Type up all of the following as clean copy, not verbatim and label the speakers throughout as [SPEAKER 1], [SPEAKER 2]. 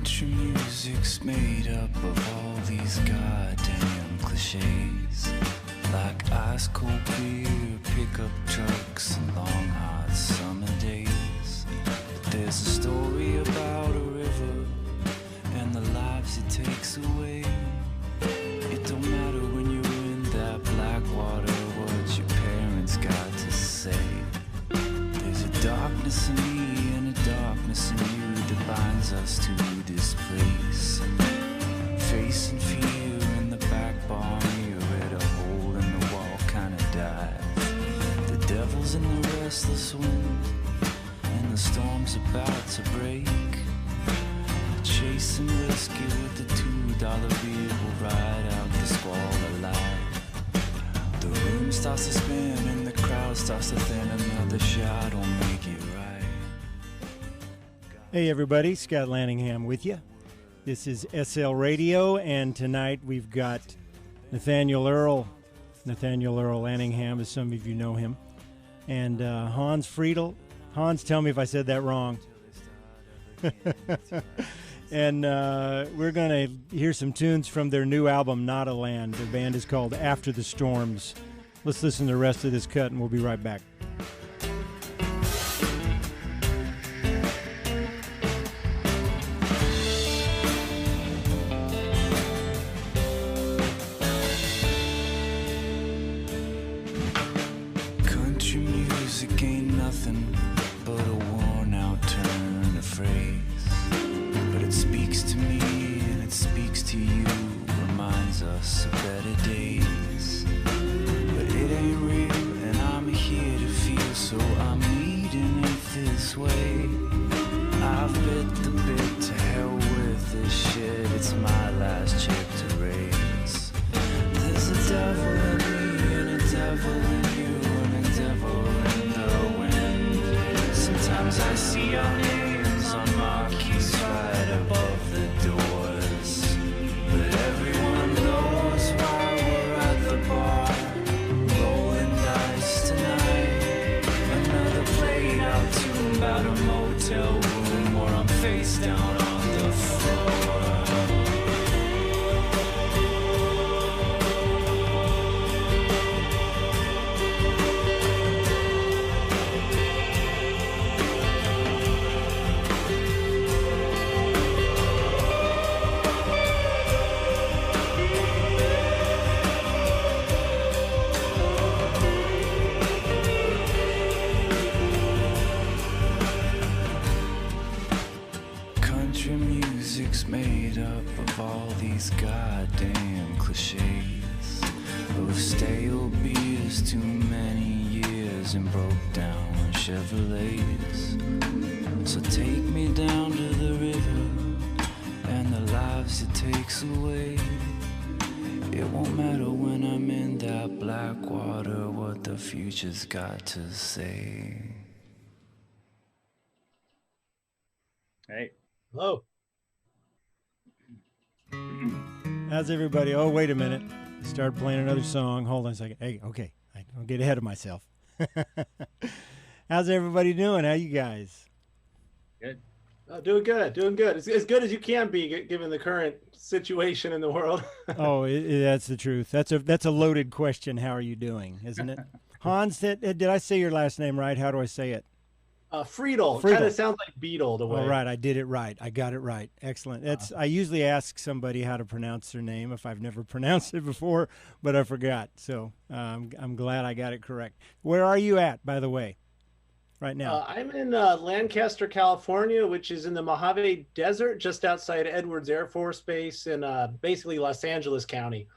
[SPEAKER 1] Country music's made up of all these goddamn cliches, like ice cold beer, pickup trucks, and long hot summer days. But there's a story about a river and the lives it takes away. It don't matter when you're in that black water what your parents got to say. There's a darkness in me and a darkness in you that binds us to this place. Facing fear in the back bar mirror at a hole in the wall kind of dive. The devil's in the restless wind and the storm's about to break. Chasing whiskey with the $2 beer will ride out the squall alive. The room starts to spin and the crowd starts to thin. Another shot will make it right.
[SPEAKER 2] Hey everybody, Scott Lanningham with you. This is SLRadio, and tonight we've got Nathaniel Earl. Nathaniel Earl Lanningham, as some of you know him. And Hans Friedel. Hans, tell me if I said that wrong. And we're going to hear some tunes from their new album, Not a Land. The band is called After the Storms. Let's listen to the rest of this cut, and we'll be right back.
[SPEAKER 1] Country music ain't nothing but a worn-out turn of phrase. But it speaks to me and it speaks to you, reminds us of better days. But it ain't real and I'm here to feel, so I'm needing it this way. I've bit the bit, to hell with this shit, it's my last check to raise. There's a devil in me and a devil in you and a devil in the wind. Sometimes I see our names on marquees right above the doors, but everyone knows why we're at the bar, rolling dice tonight. Another played out tune about a motel room where I'm face down on the floor. Country music's made up of all these goddamn cliches, of stale beers, too many years, and broke down Chevrolets. So take me down to the river and the lives it takes away. It won't matter when I'm in that black water what the future's got to say.
[SPEAKER 3] Hey.
[SPEAKER 4] Hello.
[SPEAKER 2] How's everybody? Oh, wait a minute. Start playing another song. Hold on a second. Hey, okay. I don't get ahead of myself. How's everybody doing? How you guys?
[SPEAKER 3] Good.
[SPEAKER 4] Doing good. Doing good. It's as good as you can be given the current situation in the world.
[SPEAKER 2] Oh, that's the truth. That's a loaded question. How are you doing? Isn't it? Hans, did I say your last name right? How do I say it?
[SPEAKER 4] Friedel. Kind of sounds like Beetle the way.
[SPEAKER 2] All right, I did it right. I got it right. Excellent. I usually ask somebody how to pronounce their name if I've never pronounced it before, but I forgot. So I'm glad I got it correct. Where are you at, by the way, right now?
[SPEAKER 4] I'm in Lancaster, California, which is in the Mojave Desert, just outside Edwards Air Force Base in basically Los Angeles County.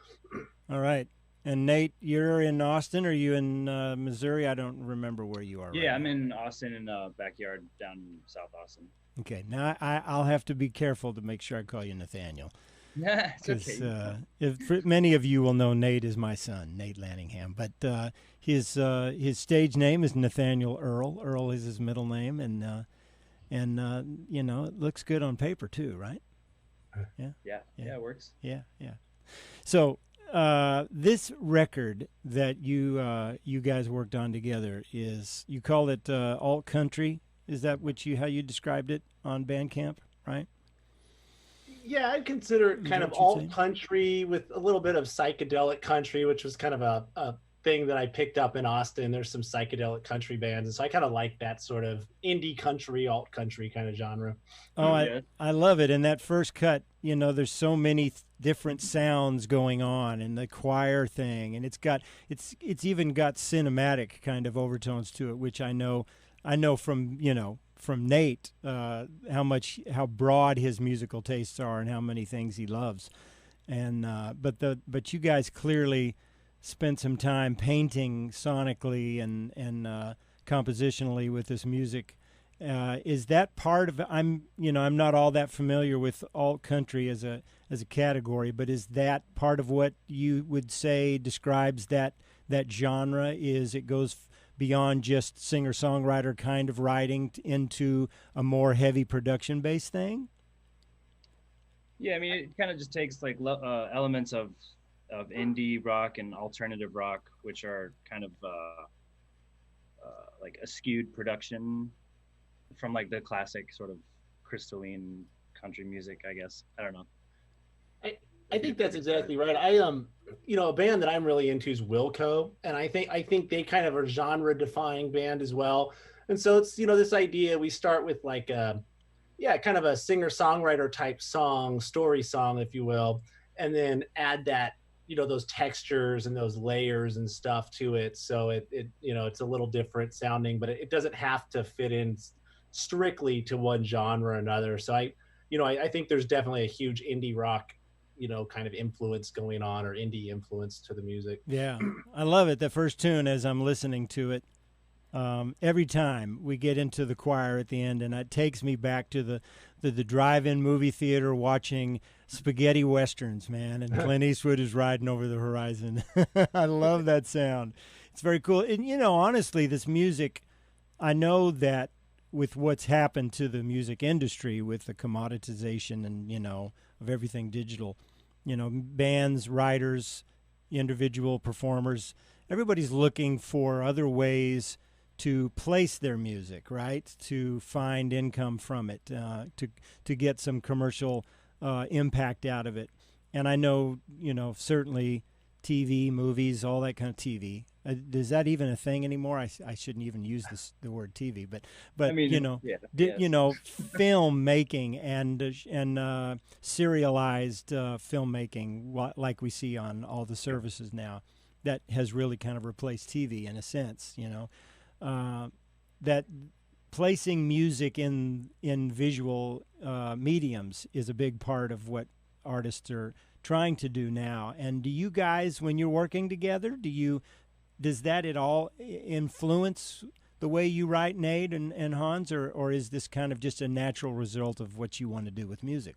[SPEAKER 2] All right. And Nate, you're in Austin? Or are you in Missouri? I don't remember where you are.
[SPEAKER 3] Yeah,
[SPEAKER 2] right
[SPEAKER 3] I'm
[SPEAKER 2] now.
[SPEAKER 3] in Austin, in a backyard down in South Austin.
[SPEAKER 2] Okay. Now I'll have to be careful to make sure I call you Nathaniel.
[SPEAKER 3] Yeah, it's okay.
[SPEAKER 2] Many of you will know Nate is my son, Nate Lanningham. But his stage name is Nathaniel Earl. Earl is his middle name, and you know, it looks good on paper too, right?
[SPEAKER 3] Yeah, it works.
[SPEAKER 2] Yeah. So this record that you guys worked on together is, you call it alt country. Is that how you described it on Bandcamp, right?
[SPEAKER 4] Yeah, I'd consider it kind of alt country with a little bit of psychedelic country, which was kind of a thing that I picked up in Austin. There's some psychedelic country bands, and so I kind of like that sort of indie country, alt country kind of genre.
[SPEAKER 2] Oh, I love it. In that first cut, you know, there's so many different sounds going on, and the choir thing, and it's even got cinematic kind of overtones to it, which I know from, you know, from Nate, how broad his musical tastes are and how many things he loves. And but you guys clearly spent some time painting sonically and compositionally with this music. Is that part of it? I'm not all that familiar with alt country as a category, but is that part of what you would say describes that genre? Is it goes beyond just singer-songwriter kind of writing into a more heavy production-based thing?
[SPEAKER 3] Yeah, I mean, it kind of just takes like elements of indie rock and alternative rock, which are kind of like a skewed production from like the classic sort of crystalline country music, I guess. I don't know.
[SPEAKER 4] I think that's exactly right. A band that I'm really into is Wilco, and I think they kind of are a genre-defying band as well. And so it's, you know, this idea we start with like kind of a singer-songwriter type song, story song, if you will, and then add that, you know, those textures and those layers and stuff to it. So it you know, it's a little different sounding, but it doesn't have to fit in strictly to one genre or another. So I think there's definitely a huge indie rock, you know, kind of influence going on, or indie influence to the music.
[SPEAKER 2] Yeah, I love it. The first tune, as I'm listening to it, every time we get into the choir at the end, and it takes me back to the drive-in movie theater watching spaghetti westerns, man, and Clint Eastwood is riding over the horizon. I love that sound. It's very cool. And, you know, honestly, this music, I know that with what's happened to the music industry with the commoditization and, you know, of everything digital, you know, bands, writers, individual performers, everybody's looking for other ways to place their music, right? To find income from it, to get some commercial impact out of it. And I know, you know, certainly TV, movies, all that kind of TV. Is that even a thing anymore? I shouldn't even use the word TV, but I mean, you know, you know, filmmaking and serialized filmmaking, like we see on all the services now, that has really kind of replaced TV in a sense. You know, that placing music in visual mediums is a big part of what artists are trying to do now. And do you guys, when you're working together, does that at all influence the way you write, Nate and Hans, or is this kind of just a natural result of what you want to do with music?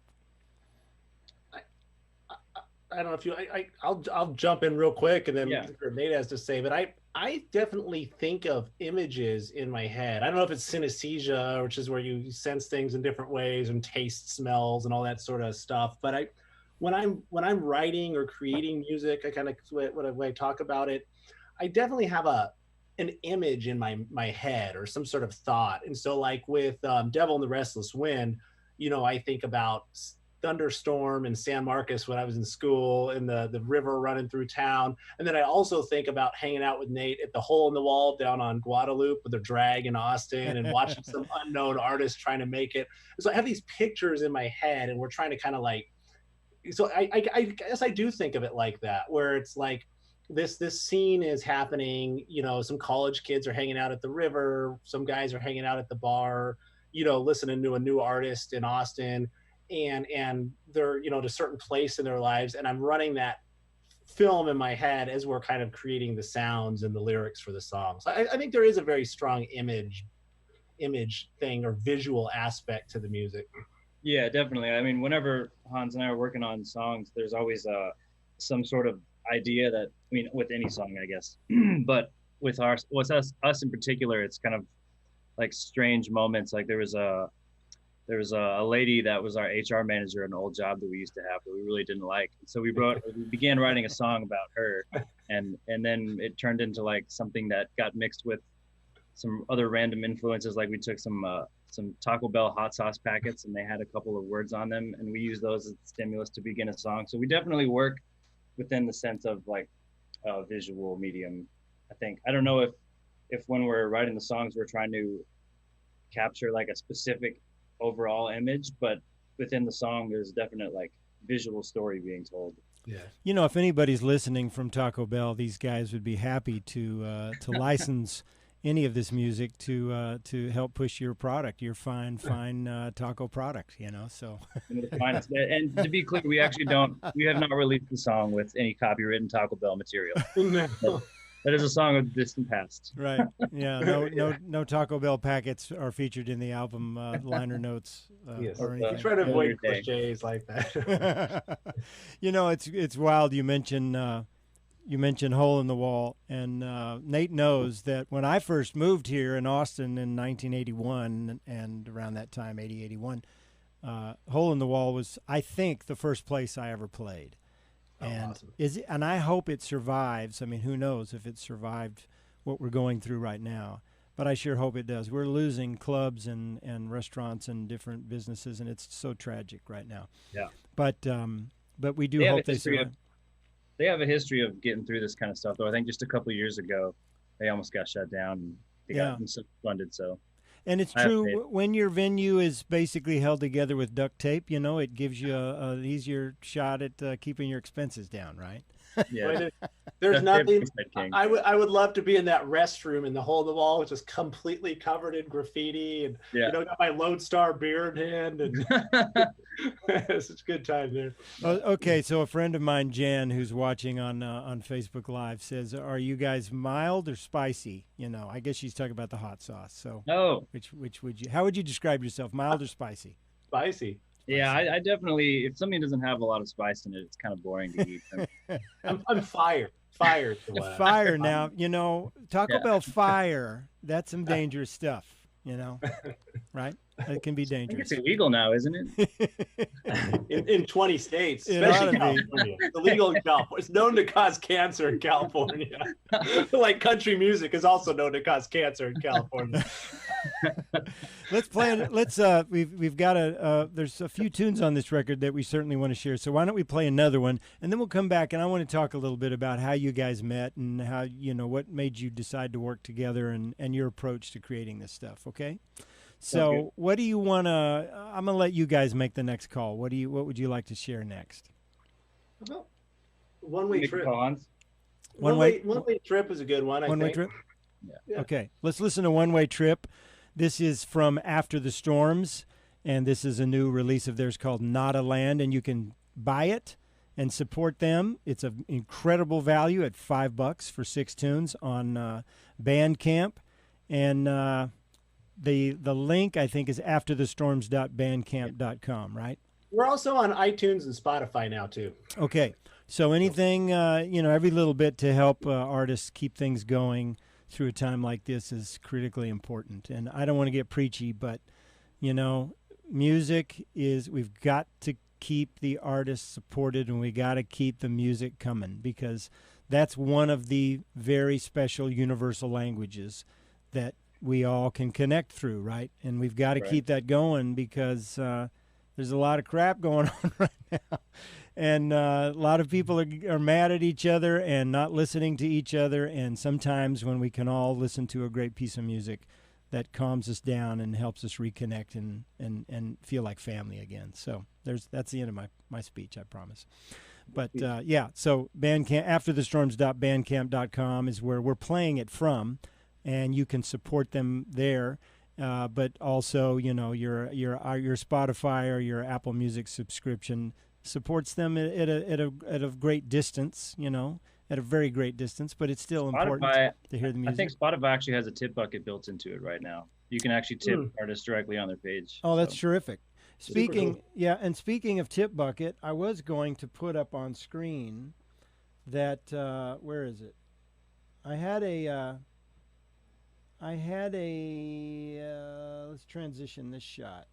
[SPEAKER 4] I don't know if you. I'll jump in real quick, and then Nate has to say. But I definitely think of images in my head. I don't know if it's synesthesia, which is where you sense things in different ways and taste smells and all that sort of stuff. But when I'm writing or creating music, I kind of when I talk about it, I definitely have an image in my head or some sort of thought. And so like with Devil in the Restless Wind, you know, I think about thunderstorm in San Marcos when I was in school, and the river running through town. And then I also think about hanging out with Nate at the Hole in the Wall down on Guadalupe with a drag in Austin and watching some unknown artist trying to make it. So I have these pictures in my head, and we're trying to kind of like, so I guess I do think of it like that, where it's like this scene is happening, you know, some college kids are hanging out at the river, some guys are hanging out at the bar, you know, listening to a new artist in Austin, and they're, you know, to a certain place in their lives, and I'm running that film in my head as we're kind of creating the sounds and the lyrics for the song. So I think there is a very strong image thing or visual aspect to the music.
[SPEAKER 3] Yeah, definitely. I mean, whenever Hans and I are working on songs, there's always some sort of idea that, I mean, with any song, I guess, but with us in particular, it's kind of like strange moments. Like there was a lady that was our HR manager in an old job that we used to have that we really didn't like. So we began writing a song about her, and then it turned into like something that got mixed with some other random influences. Like we took some some Taco Bell hot sauce packets, and they had a couple of words on them, and we use those as stimulus to begin a song. So we definitely work within the sense of like a visual medium. I think, I don't know if when we're writing the songs we're trying to capture like a specific overall image, but within the song there's definite like visual story being told.
[SPEAKER 4] Yeah.
[SPEAKER 2] You know, if anybody's listening from Taco Bell, these guys would be happy to license any of this music to help push your product, your fine taco product. You know, so.
[SPEAKER 3] And to be clear, we have not released the song with any copywritten Taco Bell material. That is a song of the distant past.
[SPEAKER 2] Right. Yeah. No Taco Bell packets are featured in the album liner notes.
[SPEAKER 4] Yes.
[SPEAKER 2] Or anything.
[SPEAKER 4] We try to avoid cliches like that.
[SPEAKER 2] You know, it's wild. You mentioned Hole in the Wall, and Nate knows that when I first moved here in Austin in 1981, and around that time, 80, 81, Hole in the Wall was, I think, the first place I ever played. And
[SPEAKER 4] awesome.
[SPEAKER 2] And I hope it survives. I mean, who knows if it survived what we're going through right now, but I sure hope it does. We're losing clubs and restaurants and different businesses, and it's so tragic right now.
[SPEAKER 3] Yeah.
[SPEAKER 2] But we do hope they survive.
[SPEAKER 3] They have a history of getting through this kind of stuff, though. I think just a couple of years ago, they almost got shut down. And they got funded, so.
[SPEAKER 2] And it's true, when your venue is basically held together with duct tape, you know, it gives you an easier shot at keeping your expenses down, right?
[SPEAKER 3] Yeah.
[SPEAKER 4] There's nothing. I would love to be in that restroom in the Hole in the Wall, which is completely covered in graffiti, and you know, got my Lodestar beer in hand, and it's such a good time there.
[SPEAKER 2] Okay, so a friend of mine, Jan, who's watching on Facebook Live, says, "Are you guys mild or spicy?" You know, I guess she's talking about the hot sauce. So, which would you? How would you describe yourself, mild or spicy?
[SPEAKER 4] Spicy.
[SPEAKER 3] Yeah, I definitely, if something doesn't have a lot of spice in it, it's kind of boring to eat.
[SPEAKER 4] I'm fired.
[SPEAKER 2] Fire now, you know, Taco Bell fire, that's some dangerous stuff, you know, right? It can be dangerous.
[SPEAKER 3] It's illegal now, isn't it?
[SPEAKER 4] in 20 states, especially California. It's illegal in California. It's known to cause cancer in California. Like country music is also known to cause cancer in California.
[SPEAKER 2] We've got there's a few tunes on this record that we certainly want to share. So why don't we play another one, and then we'll come back, and I want to talk a little bit about how you guys met and how, you know, what made you decide to work together and your approach to creating this stuff. Okay. So what do you want to, I'm going to let you guys make the next call. What would you like to share next?
[SPEAKER 4] One-way trip.
[SPEAKER 2] One-way
[SPEAKER 4] trip is a good one, I think.
[SPEAKER 2] One-way trip? Yeah. Okay. Let's listen to One-Way Trip. This is from After the Storms, and this is a new release of theirs called Not a Land, and you can buy it and support them. It's an incredible value at $5 for 6 tunes on Bandcamp, and the link, I think, is afterthestorms.bandcamp.com, right?
[SPEAKER 4] We're also on iTunes and Spotify now, too.
[SPEAKER 2] Okay. So anything, you know, every little bit to help artists keep things going through a time like this is critically important. And I don't want to get preachy, but, you know, music is, we've got to keep the artists supported, and we got to keep the music coming, because that's one of the very special universal languages that we all can connect through, right? And we've got to keep that going, because there's a lot of crap going on right now. And a lot of people are mad at each other and not listening to each other. And sometimes when we can all listen to a great piece of music, that calms us down and helps us reconnect and feel like family again. So that's the end of my speech, I promise. But so Bandcamp, afterthestorms.bandcamp.com is where we're playing it from, and you can support them there. But also, you know, your Spotify or your Apple Music subscription supports them at a great distance, you know, at a very great distance, but it's still important to hear the music.
[SPEAKER 3] I think Spotify actually has a tip bucket built into it right now. You can actually tip artists directly on their page.
[SPEAKER 2] Oh, that's terrific. Speaking of tip bucket, I was going to put up on screen that where is it? I had a let's transition this shot.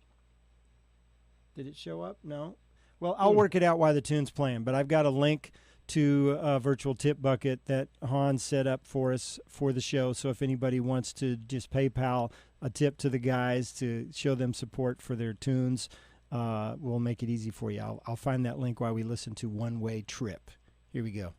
[SPEAKER 2] Did it show up? No. Well, I'll work it out while the tune's playing, but I've got a link to a virtual tip bucket that Hans set up for us for the show. So if anybody wants to just PayPal a tip to the guys to show them support for their tunes, we'll make it easy for you. I'll find that link while we listen to One Way Trip. Here we go.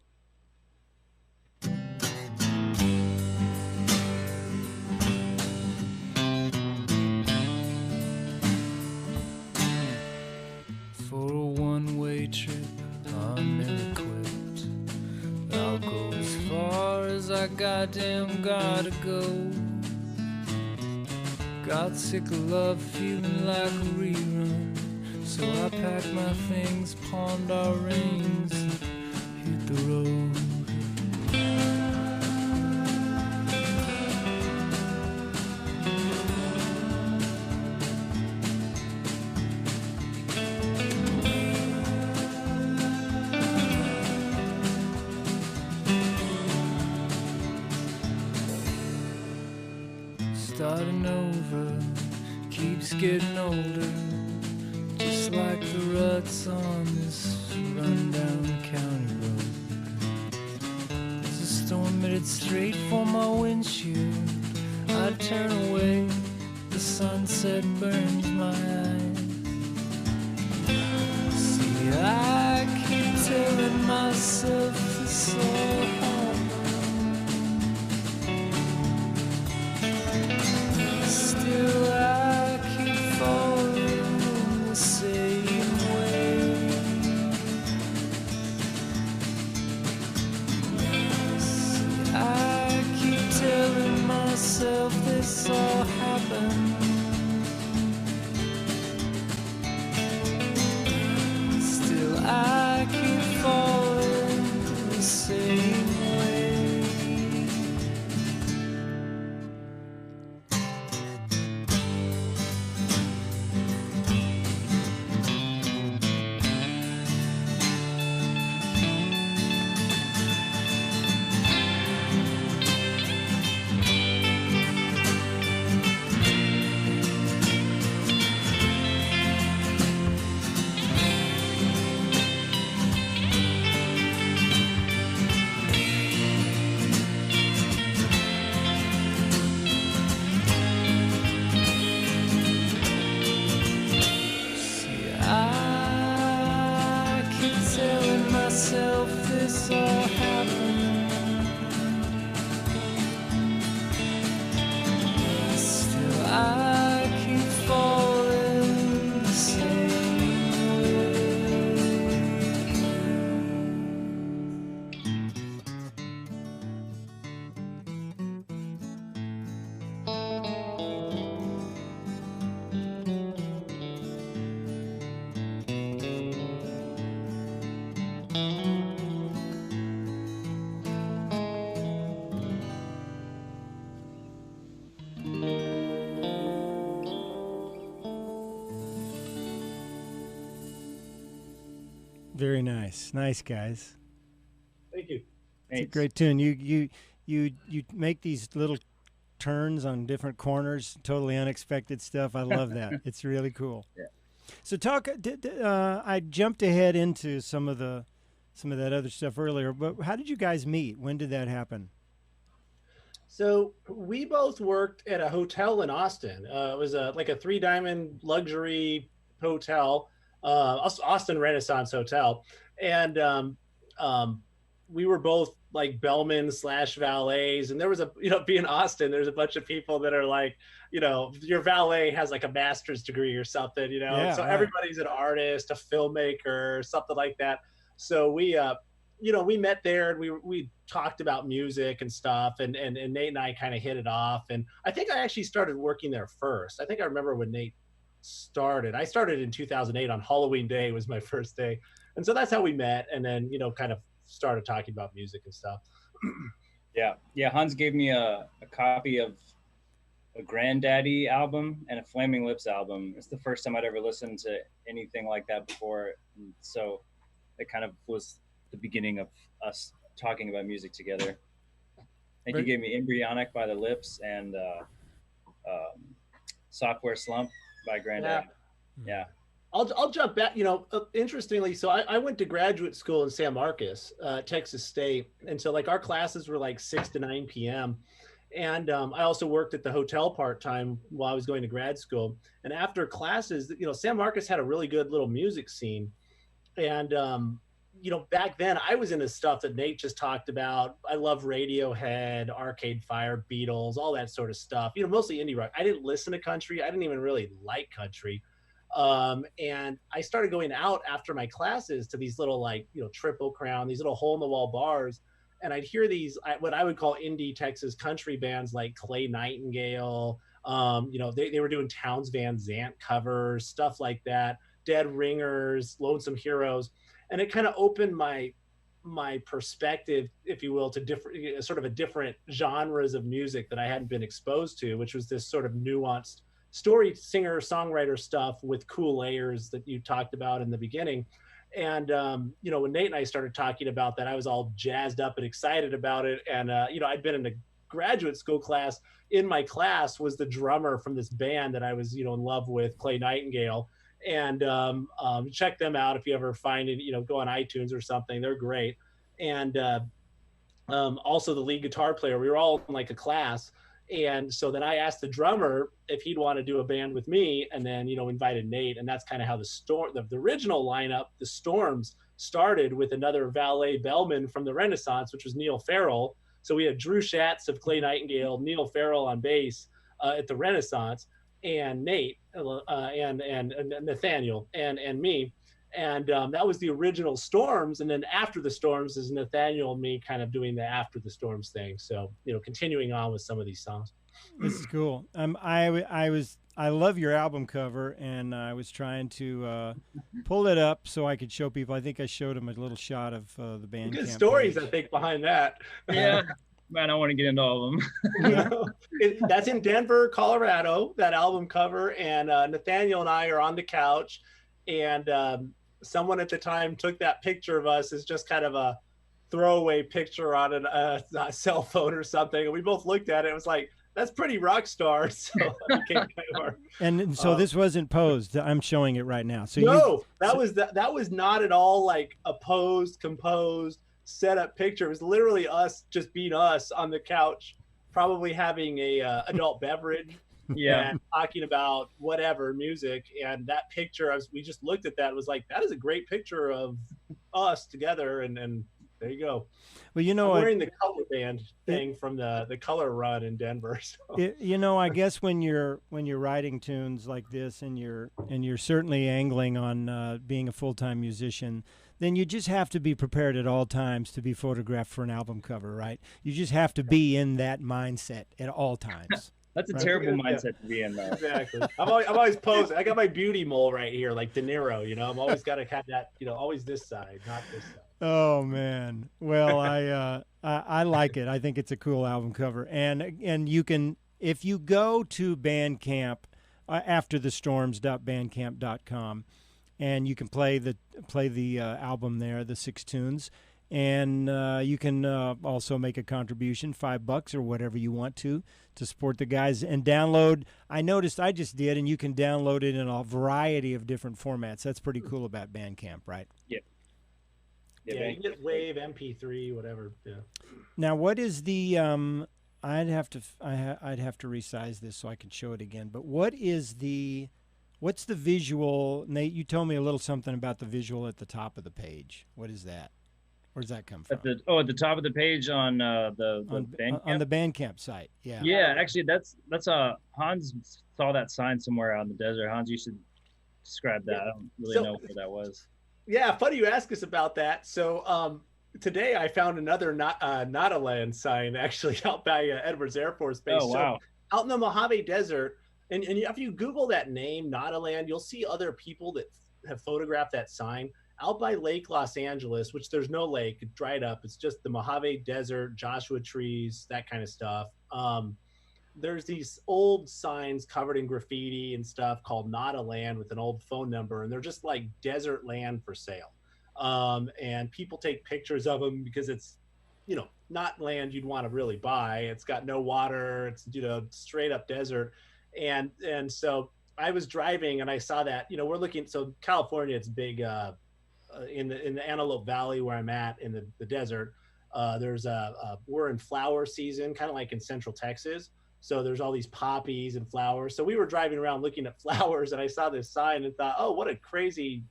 [SPEAKER 1] For a one-way trip, I'm ill-equipped. I'll go as far as I goddamn gotta go. Got sick of love, feeling like a rerun. So I packed my things, pawned our rings, hit the road. Starting over, keeps getting older, just like the ruts on this rundown county road. There's a storm headed straight for my windshield. I turn away, the sunset burns my eyes. See, I keep telling myself this all happened. Still I keep falling the same way. See, I keep telling myself this all happened. Still I keep falling the same way. This all happened. Still I keep falling the same way.
[SPEAKER 2] Very nice. Nice, guys.
[SPEAKER 4] Thank you.
[SPEAKER 2] It's a great tune. You make these little turns on different corners, totally unexpected stuff. I love that. It's really cool.
[SPEAKER 3] Yeah.
[SPEAKER 2] So I jumped ahead into some of that other stuff earlier, but how did you guys meet? When did that happen?
[SPEAKER 4] So we both worked at a hotel in Austin. It was like a 3-diamond luxury hotel, Austin Renaissance Hotel. And we were both like bellmen / valets. And there was being Austin, there's a bunch of people that are like, your valet has like a master's degree or something,
[SPEAKER 2] Yeah,
[SPEAKER 4] so
[SPEAKER 2] right.
[SPEAKER 4] Everybody's an artist, a filmmaker, something like that. So we met there and we talked about music and stuff, and Nate and I kind of hit it off. And I think I actually started working there first. I think I remember when Nate started. I started in 2008 on Halloween Day was my first day. And so that's how we met. And then, kind of started talking about music and stuff.
[SPEAKER 3] Yeah. Hans gave me a copy of a Granddaddy album and a Flaming Lips album. It's the first time I'd ever listened to anything like that before. And so it kind of was the beginning of us talking about music together. I think he gave me Embryonic by the Lips and Software Slump by Granddaddy. Yeah.
[SPEAKER 4] I'll jump back, interestingly. So I went to graduate school in San Marcos, Texas State. And so like our classes were like 6 to 9 p.m. And I also worked at the hotel part-time while I was going to grad school. And after classes, San Marcos had a really good little music scene. And, back then I was into stuff that Nate just talked about. I love Radiohead, Arcade Fire, Beatles, all that sort of stuff, mostly indie rock. I didn't listen to country. I didn't even really like country. And I started going out after my classes to these little, Triple Crown, these little hole in the wall bars. And I'd hear these, what I would call indie Texas country bands like Clay Nightingale. They were doing Townes Van Zandt covers, stuff like that. Dead Ringers, Lonesome Heroes. And it kind of opened my perspective, if you will, to different genres of music that I hadn't been exposed to, which was this sort of nuanced story singer songwriter stuff with cool layers that you talked about in the beginning. And when Nate and I started talking about that, I was all jazzed up and excited about it. And I'd been in a graduate school class. In my class was the drummer from this band that I was in love with, Clay Nightingale. And check them out if you ever find it. Go on iTunes or something. They're great. And also the lead guitar player. We were all in like a class. And so then I asked the drummer if he'd want to do a band with me, and then, invited Nate. And that's kind of how the original lineup, the Storms, started with another valet bellman from the Renaissance, which was Neil Farrell. So we had Drew Schatz of Clay Nightingale, Neil Farrell on bass at the Renaissance, and Nate and Nathaniel and me. And that was the original Storms. And then after the Storms is Nathaniel and me kind of doing the After the Storms thing. So, continuing on with some of these songs.
[SPEAKER 2] This is cool. I love your album cover, and I was trying to pull it up so I could show people. I think I showed them a little shot of the Bandcamp.
[SPEAKER 4] Good stories,
[SPEAKER 2] page.
[SPEAKER 4] I think, behind that.
[SPEAKER 3] Yeah. Man, I want to get into all of them.
[SPEAKER 4] That's in Denver, Colorado, that album cover. And Nathaniel and I are on the couch, and someone at the time took that picture of us as just kind of a throwaway picture on a cell phone or something. And we both looked at it. It was like, that's pretty rock star. So
[SPEAKER 2] and so this wasn't posed. I'm showing it right now. So
[SPEAKER 4] no, that was not at all like a posed, composed, set up picture. It was literally us just being us on the couch, probably having a adult beverage.
[SPEAKER 3] Yeah,
[SPEAKER 4] and talking about whatever music. And that picture, we just looked at that and was like, that is a great picture of us together. And there you go.
[SPEAKER 2] Well,
[SPEAKER 4] I'm wearing the Color Band thing from the Color Run in Denver. So.
[SPEAKER 2] I guess when you're writing tunes like this, and you're certainly angling on being a full-time musician, then you just have to be prepared at all times to be photographed for an album cover, right? You just have to be in that mindset at all times.
[SPEAKER 3] That's a terrible mindset to be in, though.
[SPEAKER 4] Exactly. I'm always posing. I got my beauty mole right here, like De Niro. I'm always got to have that. Always this side, not this side.
[SPEAKER 2] Oh man. Well, I like it. I think it's a cool album cover, and you can, if you go to Bandcamp, afterthestorms.bandcamp.com, and you can play the album there, the 6 tunes. And you can also make a contribution, $5 or whatever you want to support the guys, and download. I noticed I just did, and you can download it in a variety of different formats. That's pretty cool about Bandcamp, right?
[SPEAKER 3] Yeah.
[SPEAKER 4] Yeah, you can get WAV, MP3, whatever. Yeah.
[SPEAKER 2] Now, what is the? I'd have to resize this so I can show it again. But what's the visual? Nate, you told me a little something about the visual at the top of the page. What is that? Where does that come from?
[SPEAKER 3] At the top of the page on the Bandcamp?
[SPEAKER 2] On the Bandcamp site. Yeah.
[SPEAKER 3] Yeah, actually, that's Hans saw that sign somewhere out in the desert. Hans, you should describe that. I don't really know where that was.
[SPEAKER 4] Yeah, funny you ask us about that. So today I found another Not-a-Land sign actually out by Edwards Air Force Base.
[SPEAKER 3] Oh, wow.
[SPEAKER 4] So, out in the Mojave Desert, and if you Google that name, Not-a-Land, you'll see other people that have photographed that sign. Out by Lake Los Angeles, which there's no lake, it dried up. It's just the Mojave Desert, Joshua trees, that kind of stuff. There's these old signs covered in graffiti and stuff called Not-a-Land with an old phone number, and they're just like desert land for sale. And people take pictures of them because it's, not land you'd want to really buy. It's got no water. It's, straight up desert. And so I was driving and I saw that, we're looking, so California, it's big, in the Antelope Valley where I'm at in the desert, We're in flower season, kind of like in Central Texas. So there's all these poppies and flowers. So we were driving around looking at flowers, and I saw this sign and thought, oh, what a crazy,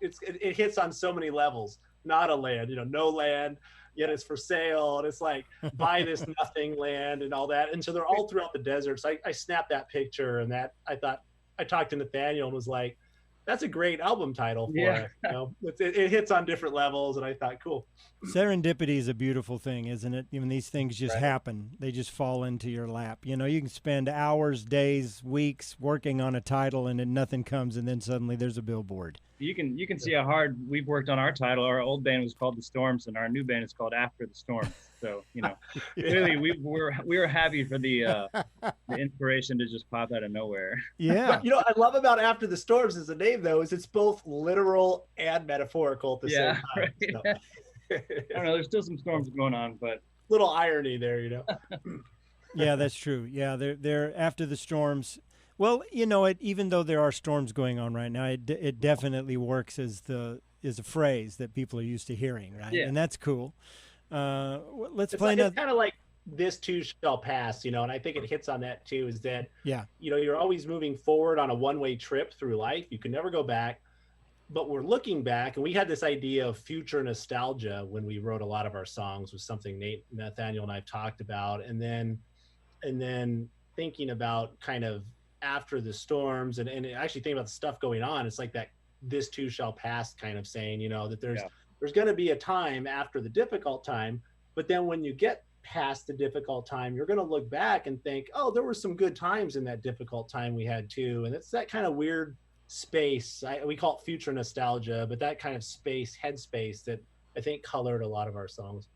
[SPEAKER 4] it hits on so many levels. Not a land, no land, yet it's for sale. And it's like, buy this nothing land and all that. And so they're all throughout the desert. So I snapped that picture, and that I talked to Nathaniel and was like, that's a great album title for it. It hits on different levels, and I thought, cool.
[SPEAKER 2] Serendipity is a beautiful thing, isn't it? Even these things just happen. They just fall into your lap. You can spend hours, days, weeks working on a title, and then nothing comes, and then suddenly there's a billboard.
[SPEAKER 3] You can see how hard we've worked on our title. Our old band was called The Storms, and our new band is called After the Storms. So clearly we were happy for the inspiration to just pop out of nowhere.
[SPEAKER 2] Yeah.
[SPEAKER 4] I love about After the Storms as a name, though, is it's both literal and metaphorical at the same time.
[SPEAKER 3] Right. So. I don't know. There's still some storms going on, but
[SPEAKER 4] little irony there,
[SPEAKER 2] Yeah, that's true. Yeah, they're After the Storms. Well, even though there are storms going on right now, it definitely works as a phrase that people are used to hearing, right? Yeah. And that's cool. Let's play another.
[SPEAKER 4] It's kind of like this too shall pass, and I think it hits on that too, is that, you're always moving forward on a one-way trip through life. You can never go back, but we're looking back, and we had this idea of future nostalgia when we wrote a lot of our songs, was something Nathaniel and I've talked about. And then thinking about kind of after the storms and actually thinking about the stuff going on. It's like that this too shall pass kind of saying, that there's going to be a time after the difficult time, but then when you get past the difficult time, you're going to look back and think, oh, there were some good times in that difficult time we had too. And it's that kind of weird space. We call it future nostalgia, but that kind of headspace that I think colored a lot of our songs.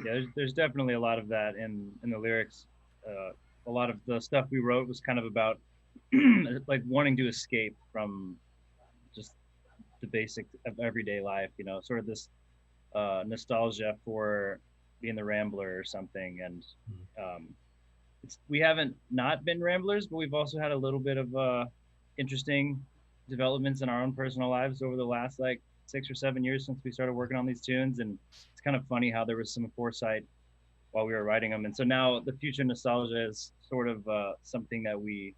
[SPEAKER 3] Yeah, there's definitely a lot of that in the lyrics. A lot of the stuff we wrote was kind of about like wanting to escape from just the basic of everyday life, sort of this nostalgia for being the Rambler or something. And we haven't not been Ramblers, but we've also had a little bit of interesting developments in our own personal lives over the last 6 or 7 years since we started working on these tunes. And it's kind of funny how there was some foresight while we were writing them. And so now the future nostalgia is sort of something that we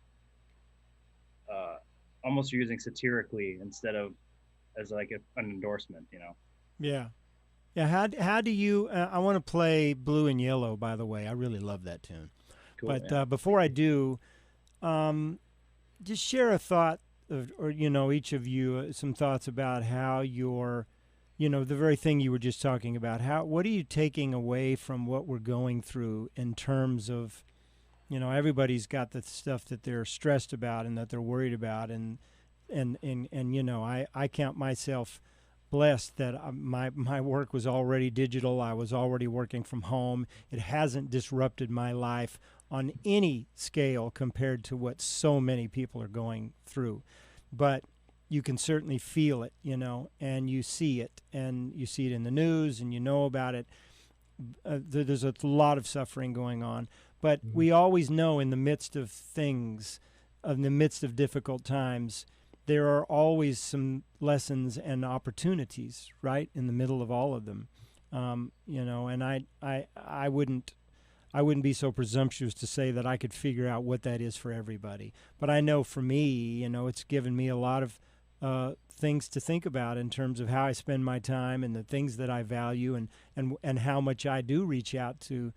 [SPEAKER 3] almost are using satirically instead of as an endorsement,
[SPEAKER 2] Yeah. Yeah. How do you, I want to play Blue and Yellow, by the way. I really love that tune. Cool, but before I do, just share a thought or each of you, some thoughts about how your, the very thing you were just talking about. What are you taking away from what we're going through in terms of, everybody's got the stuff that they're stressed about and that they're worried about, and I count myself blessed that my work was already digital. I was already working from home. It hasn't disrupted my life on any scale compared to what so many people are going through. But you can certainly feel it, and you see it in the news, and about it. There's a lot of suffering going on, but we always know in the midst of things, in the midst of difficult times, there are always some lessons and opportunities, right, in the middle of all of them. And I wouldn't be so presumptuous to say that I could figure out what that is for everybody. But I know for me, it's given me a lot of things to think about in terms of how I spend my time and the things that I value, and how much I do reach out to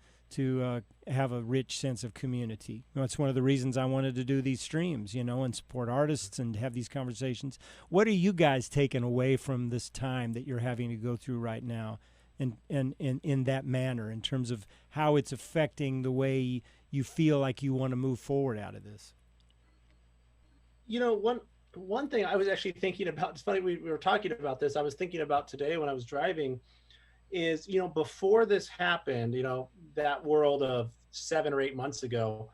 [SPEAKER 2] have a rich sense of community. It's one of the reasons I wanted to do these streams, and support artists and have these conversations. What are you guys taking away from this time that you're having to go through right now, and in that manner, in terms of how it's affecting the way you feel like you want to move forward out of this?
[SPEAKER 4] One thing I was actually thinking about, it's funny we were talking about this, I was thinking about today when I was driving, is, before this happened, that world of 7 or 8 months ago,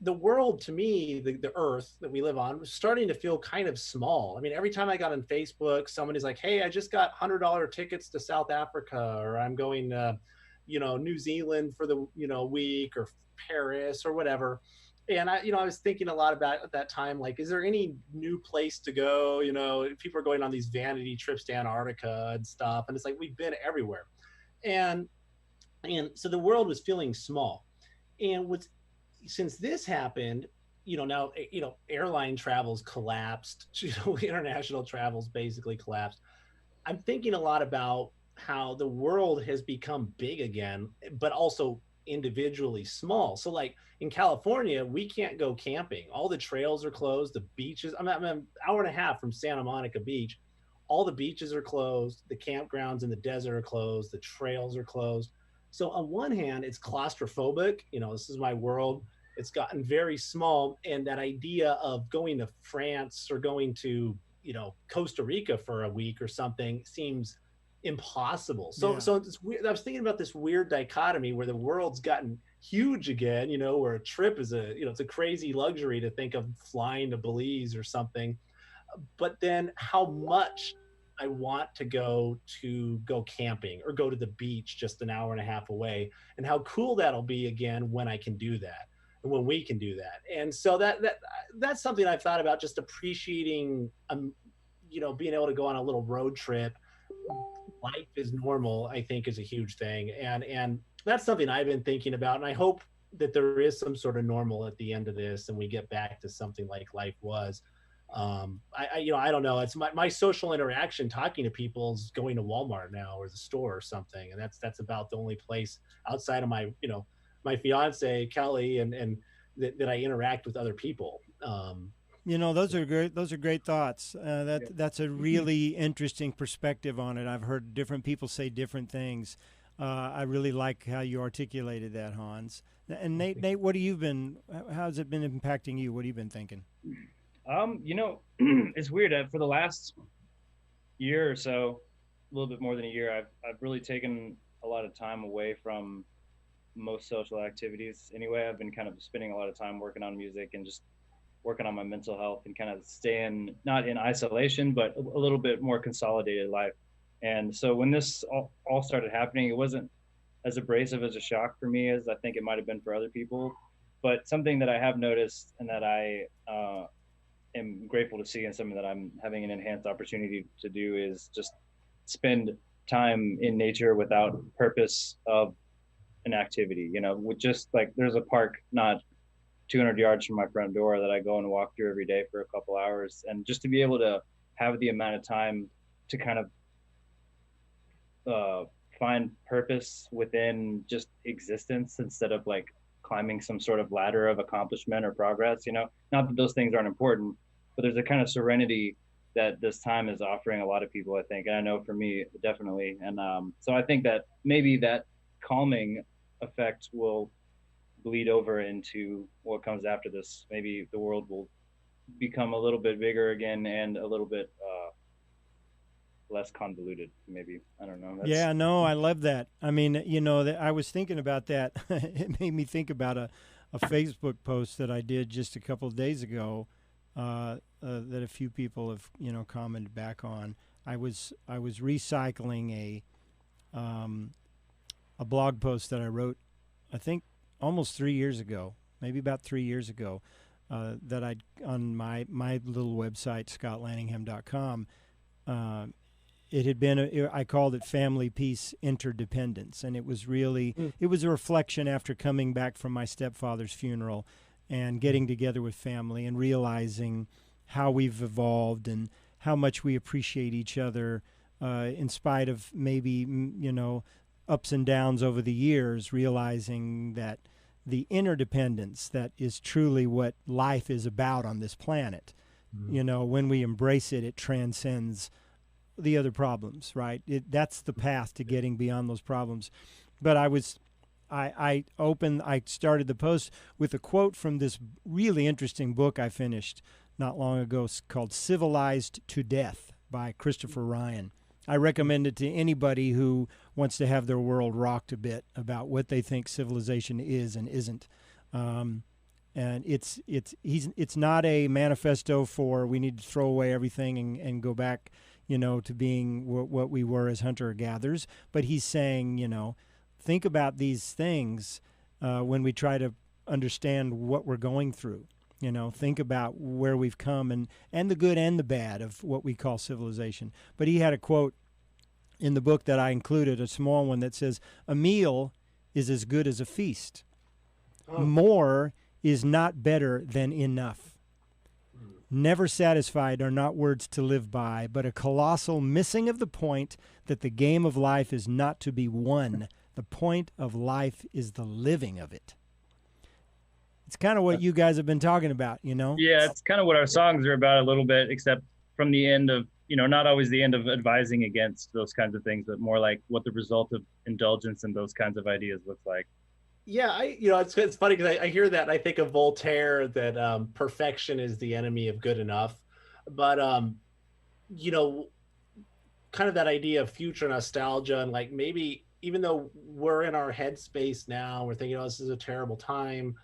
[SPEAKER 4] the world to me, the earth that we live on, was starting to feel kind of small. I mean, every time I got on Facebook, somebody's like, hey, I just got $100 tickets to South Africa, or I'm going to, New Zealand for the, week, or Paris or whatever. And I was thinking a lot about at that time, like, is there any new place to go? People are going on these vanity trips to Antarctica and stuff. And it's like, we've been everywhere. And so the world was feeling small. And since this happened, now, airline travels collapsed, international travels basically collapsed. I'm thinking a lot about how the world has become big again, but also individually small. So like in California, we can't go camping. All the trails are closed. The beaches, I'm an hour and a half from Santa Monica Beach. All the beaches are closed. The campgrounds in the desert are closed. The trails are closed. So on one hand, it's claustrophobic. This is my world. It's gotten very small. And that idea of going to France or going to, Costa Rica for a week or something seems impossible. So it's weird. I was thinking about this weird dichotomy where the world's gotten huge again, where a trip is it's a crazy luxury to think of flying to Belize or something. But then how much I want to go camping or go to the beach just an hour and a half away, and how cool that'll be again when I can do that and when we can do that. And so that's something I've thought about, just appreciating, being able to go on a little road trip. Life is normal, I think, is a huge thing. And that's something I've been thinking about. And I hope that there is some sort of normal at the end of this and we get back to something like life was. I don't know. It's my social interaction talking to people is going to Walmart now or the store or something. And that's about the only place outside of my, my fiance, Kelly, and that I interact with other people.
[SPEAKER 2] Those are great. Those are great thoughts. That's a really interesting perspective on it. I've heard different people say different things. I really like how you articulated that, Hans. And Nate, how's it been impacting you? What have you been thinking?
[SPEAKER 3] It's weird. For the last year or so, a little bit more than a year, I've really taken a lot of time away from most social activities. Anyway, I've been kind of spending a lot of time working on music and just working on my mental health and kind of staying not in isolation, but a little bit more consolidated life. And so when this all started happening, it wasn't as abrasive as a shock for me as I think it might have been for other people. But something that I have noticed and that I am grateful to see, and something that I'm having an enhanced opportunity to do, is just spend time in nature without purpose of an activity. With just like, there's a park not 200 yards from my front door that I go and walk through every day for a couple hours, and just to be able to have the amount of time to kind of find purpose within just existence instead of like climbing some sort of ladder of accomplishment or progress. Not that those things aren't important, but there's a kind of serenity that this time is offering a lot of people, I think. And I know for me, definitely. And so I think that maybe that calming effect will bleed over into what comes after this. Maybe the world will become a little bit bigger again and a little bit less convoluted, maybe. I don't know.
[SPEAKER 2] I love that. I mean, I was thinking about that. It made me think about a Facebook post that I did just a couple of days ago that a few people have, commented back on. I was recycling a blog post that I wrote, I think, almost 3 years ago, maybe about 3 years ago, that I'd on my little website, scottlanningham.com. It had been, I called it Family, Peace, Interdependence. And it was really, it was a reflection after coming back from my stepfather's funeral and getting together with family and realizing how we've evolved and how much we appreciate each other in spite of maybe, ups and downs over the years, realizing that the interdependence that is truly what life is about on this planet. When we embrace it, it transcends the other problems, right? That's the path to getting beyond those problems. But I started the post with a quote from this really interesting book I finished not long ago called Civilized to Death by Christopher Ryan. I recommend it to anybody who wants to have their world rocked a bit about what they think civilization is and isn't. And it's not a manifesto for we need to throw away everything and go back, to being what we were as hunter-gatherers. But he's saying, think about these things when we try to understand what we're going through. Think about where we've come and the good and the bad of what we call civilization. But he had a quote in the book that I included, a small one that says, a meal is as good as a feast. More is not better than enough. Never satisfied are not words to live by, but a colossal missing of the point that the game of life is not to be won. The point of life is the living of it. It's kind of what you guys have been talking about, you know?
[SPEAKER 3] Yeah, it's kind of what our songs are about a little bit, except from the end of, not always the end of advising against those kinds of things, but more like what the result of indulgence in those kinds of ideas looks like.
[SPEAKER 4] Yeah, it's funny because I hear that and I think of Voltaire, that perfection is the enemy of good enough. But, kind of that idea of future nostalgia, and like maybe even though we're in our headspace now, we're thinking, oh, this is a terrible time.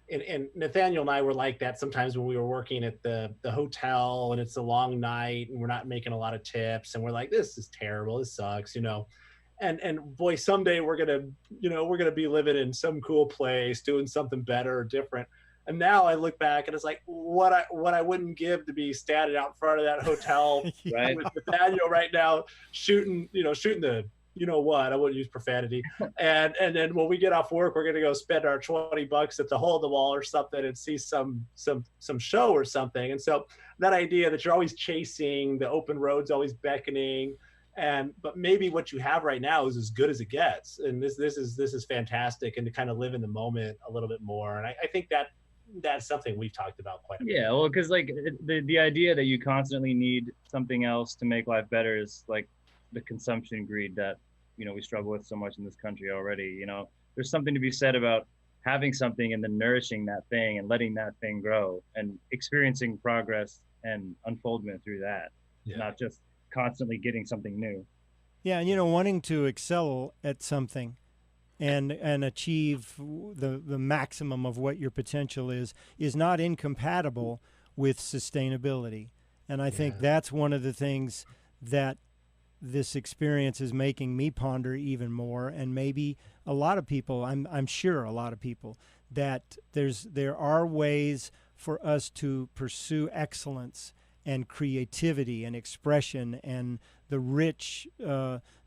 [SPEAKER 4] And Nathaniel and I were like that sometimes when we were working at the hotel and it's a long night and we're not making a lot of tips and we're like, this is terrible, this sucks, and boy, someday we're gonna be living in some cool place, doing something better or different. And now I look back and it's like what I wouldn't give to be standing out in front of that hotel
[SPEAKER 3] right.
[SPEAKER 4] with Nathaniel right now, shooting the I wouldn't use profanity. And then when we get off work, we're gonna go spend our $20 at the hole in the wall or something and see some show or something. And so that idea that you're always chasing, the open road's always beckoning, but maybe what you have right now is as good as it gets. And this is fantastic, and to kind of live in the moment a little bit more. And I think that's something we've talked about quite a bit.
[SPEAKER 3] Yeah, well, because like the idea that you constantly need something else to make life better is like the consumption greed that we struggle with so much in this country already. There's something to be said about having something and then nourishing that thing and letting that thing grow and experiencing progress and unfoldment through that, not just constantly getting something new.
[SPEAKER 2] Yeah, and wanting to excel at something and achieve the maximum of what your potential is not incompatible with sustainability. And I think that's one of the things that this experience is making me ponder even more, and maybe a lot of people, I'm sure a lot of people, that there are ways for us to pursue excellence and creativity and expression and the rich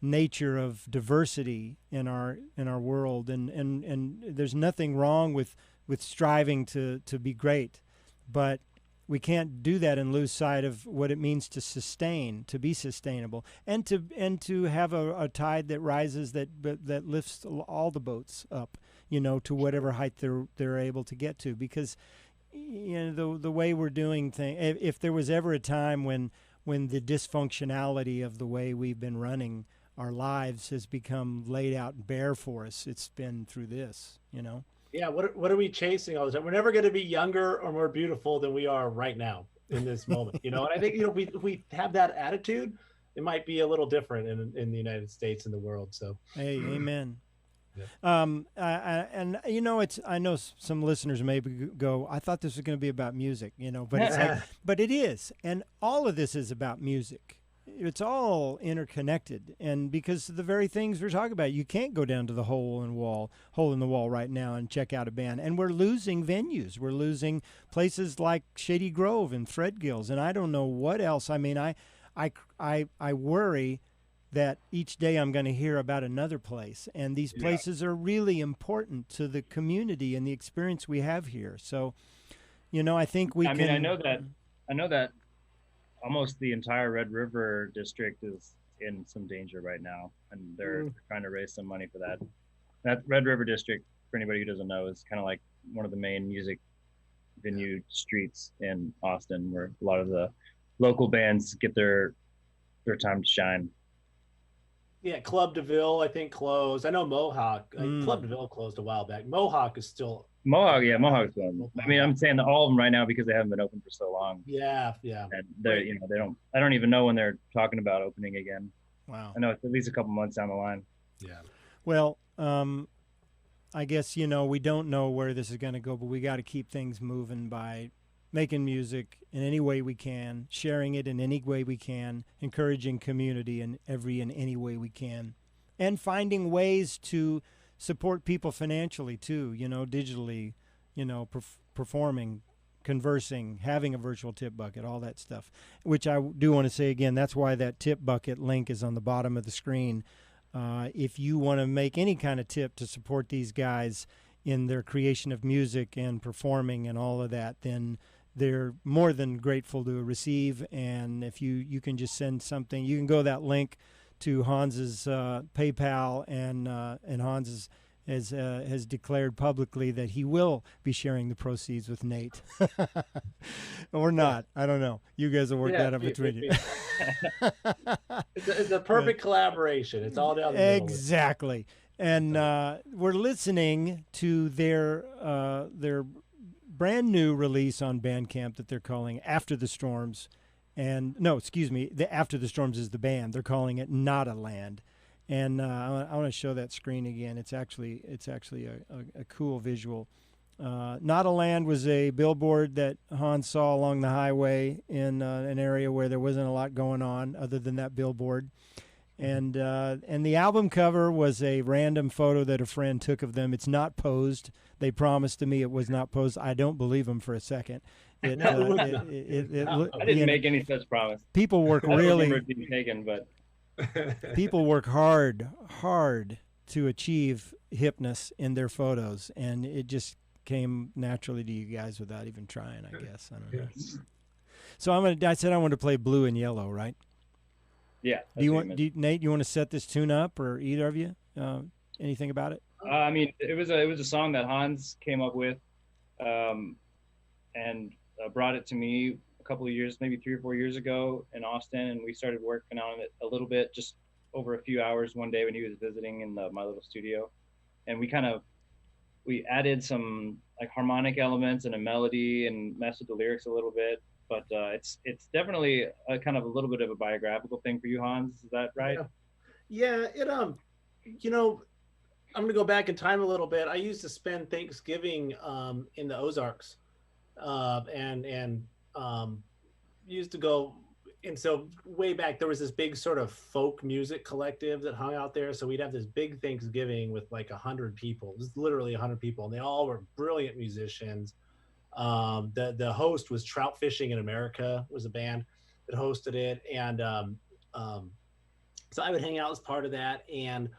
[SPEAKER 2] nature of diversity in our world, and there's nothing wrong with striving to be great, but we can't do that and lose sight of what it means to sustain, to be sustainable, and to have a tide that rises that lifts all the boats up, to whatever height they're able to get to. Because the way we're doing things, if there was ever a time when the dysfunctionality of the way we've been running our lives has become laid out bare for us, it's been through this,
[SPEAKER 4] Yeah, what are we chasing all the time? We're never going to be younger or more beautiful than we are right now in this moment, And I think if we have that attitude, it might be a little different in the United States and the world. So,
[SPEAKER 2] hey, amen.
[SPEAKER 4] Yeah.
[SPEAKER 2] I know some listeners may go, I thought this was going to be about music, but it's like, but it is, and all of this is about music. It's all interconnected, and because of the very things we're talking about, you can't go down to the hole in the wall right now and check out a band. And we're losing venues. We're losing places like Shady Grove and Threadgills, and I don't know what else. I mean, I worry that each day I'm going to hear about another place, and these places are really important to the community and the experience we have here. So, I think I know
[SPEAKER 3] that almost the entire Red River district is in some danger right now, and they're trying to raise some money for that. That Red River district, for anybody who doesn't know, is kind of like one of the main music venue streets in Austin, where a lot of the local bands get their time to shine.
[SPEAKER 4] Yeah, Club DeVille, I think, closed. I know Mohawk. Club DeVille closed a while back. Mohawk is still...
[SPEAKER 3] Mohawk's one. I mean, I'm saying all of them right now because they haven't been open for so long.
[SPEAKER 4] Yeah.
[SPEAKER 3] And they're, I don't even know when they're talking about opening again.
[SPEAKER 2] Wow.
[SPEAKER 3] I know it's at least a couple months down the line.
[SPEAKER 4] Yeah.
[SPEAKER 2] Well, I guess, we don't know where this is going to go, but we got to keep things moving by making music in any way we can, sharing it in any way we can, encouraging community in any way we can, and finding ways to support people financially too, digitally, performing, conversing, having a virtual tip bucket, all that stuff, which I do want to say again, that's why that tip bucket link is on the bottom of the screen. If you want to make any kind of tip to support these guys in their creation of music and performing and all of that, then they're more than grateful to receive. And if you can just send something, you can go that link to Hans's PayPal, and Hans has declared publicly that he will be sharing the proceeds with Nate. Or not. I don't know. You guys will work that out between you.
[SPEAKER 4] It's a perfect collaboration. It's all down the middle.
[SPEAKER 2] Exactly. And we're listening to their brand new release on Bandcamp that they're calling After the Storms. And no, excuse me, the After the Storms is the band. They're calling it Not a Land. And I want to show that screen again. It's actually a cool visual. Not a Land was a billboard that Hans saw along the highway in an area where there wasn't a lot going on other than that billboard. And the album cover was a random photo that a friend took of them. It's not posed. They promised to me it was not posed. I don't believe them for a second. I
[SPEAKER 3] didn't make any such promise.
[SPEAKER 2] People work really.
[SPEAKER 3] Taken, but
[SPEAKER 2] people work hard to achieve hipness in their photos, and it just came naturally to you guys without even trying, I guess. I don't know. So I said I wanted to play Blue and Yellow, right?
[SPEAKER 3] Yeah.
[SPEAKER 2] Nate, you want to set this tune up, or either of you? Anything about it?
[SPEAKER 3] I mean, it was a song that Hans came up with, and brought it to me a couple of years, maybe 3 or 4 years ago in Austin, and we started working on it a little bit, just over a few hours one day when he was visiting in my little studio, and we added some like harmonic elements and a melody and messed with the lyrics a little bit. But it's definitely a kind of a little bit of a biographical thing for you, Hans. Is that right?
[SPEAKER 4] Yeah. It you know, I'm gonna go back in time a little bit. I used to spend Thanksgiving in the Ozarks, and used to go. And so way back there was this big sort of folk music collective that hung out there. So we'd have this big Thanksgiving with like 100 people. It was literally 100 people, and they all were brilliant musicians. The host was Trout Fishing in America, was a band that hosted it, and so I would hang out as part of that. And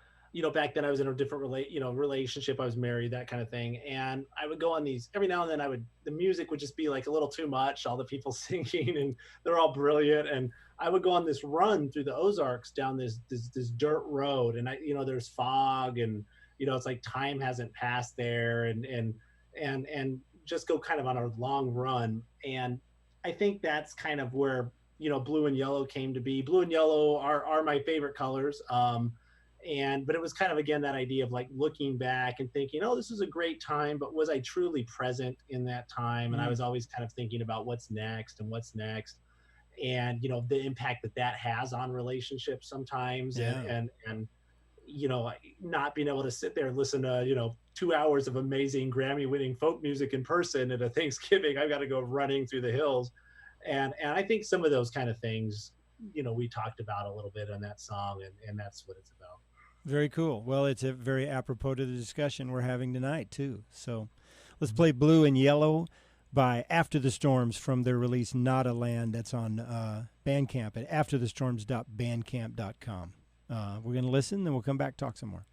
[SPEAKER 4] back then I was in a different relationship. I was married, that kind of thing, and I would go on these every now and then. The music would just be like a little too much, all the people singing, and they're all brilliant, and I would go on this run through the Ozarks down this dirt road, and there's fog, and it's like time hasn't passed there, and just go kind of on a long run. And I think that's kind of where Blue and Yellow came to be. Blue and yellow are my favorite colors, but it was kind of, again, that idea of like looking back and thinking, oh, this was a great time, but was I truly present in that time? And I was always kind of thinking about what's next, and the impact that has on relationships sometimes. And not being able to sit there and listen to 2 hours of amazing Grammy-winning folk music in person at a Thanksgiving. I've got to go running through the hills, and I think some of those kind of things, we talked about a little bit on that song, and that's what it's about.
[SPEAKER 2] Very cool. Well, it's a very apropos to the discussion we're having tonight too. So, let's play Blue and Yellow by After the Storms from their release Not a Land. That's on Bandcamp at afterthestorms.bandcamp.com. We're going to listen, then we'll come back, talk some more.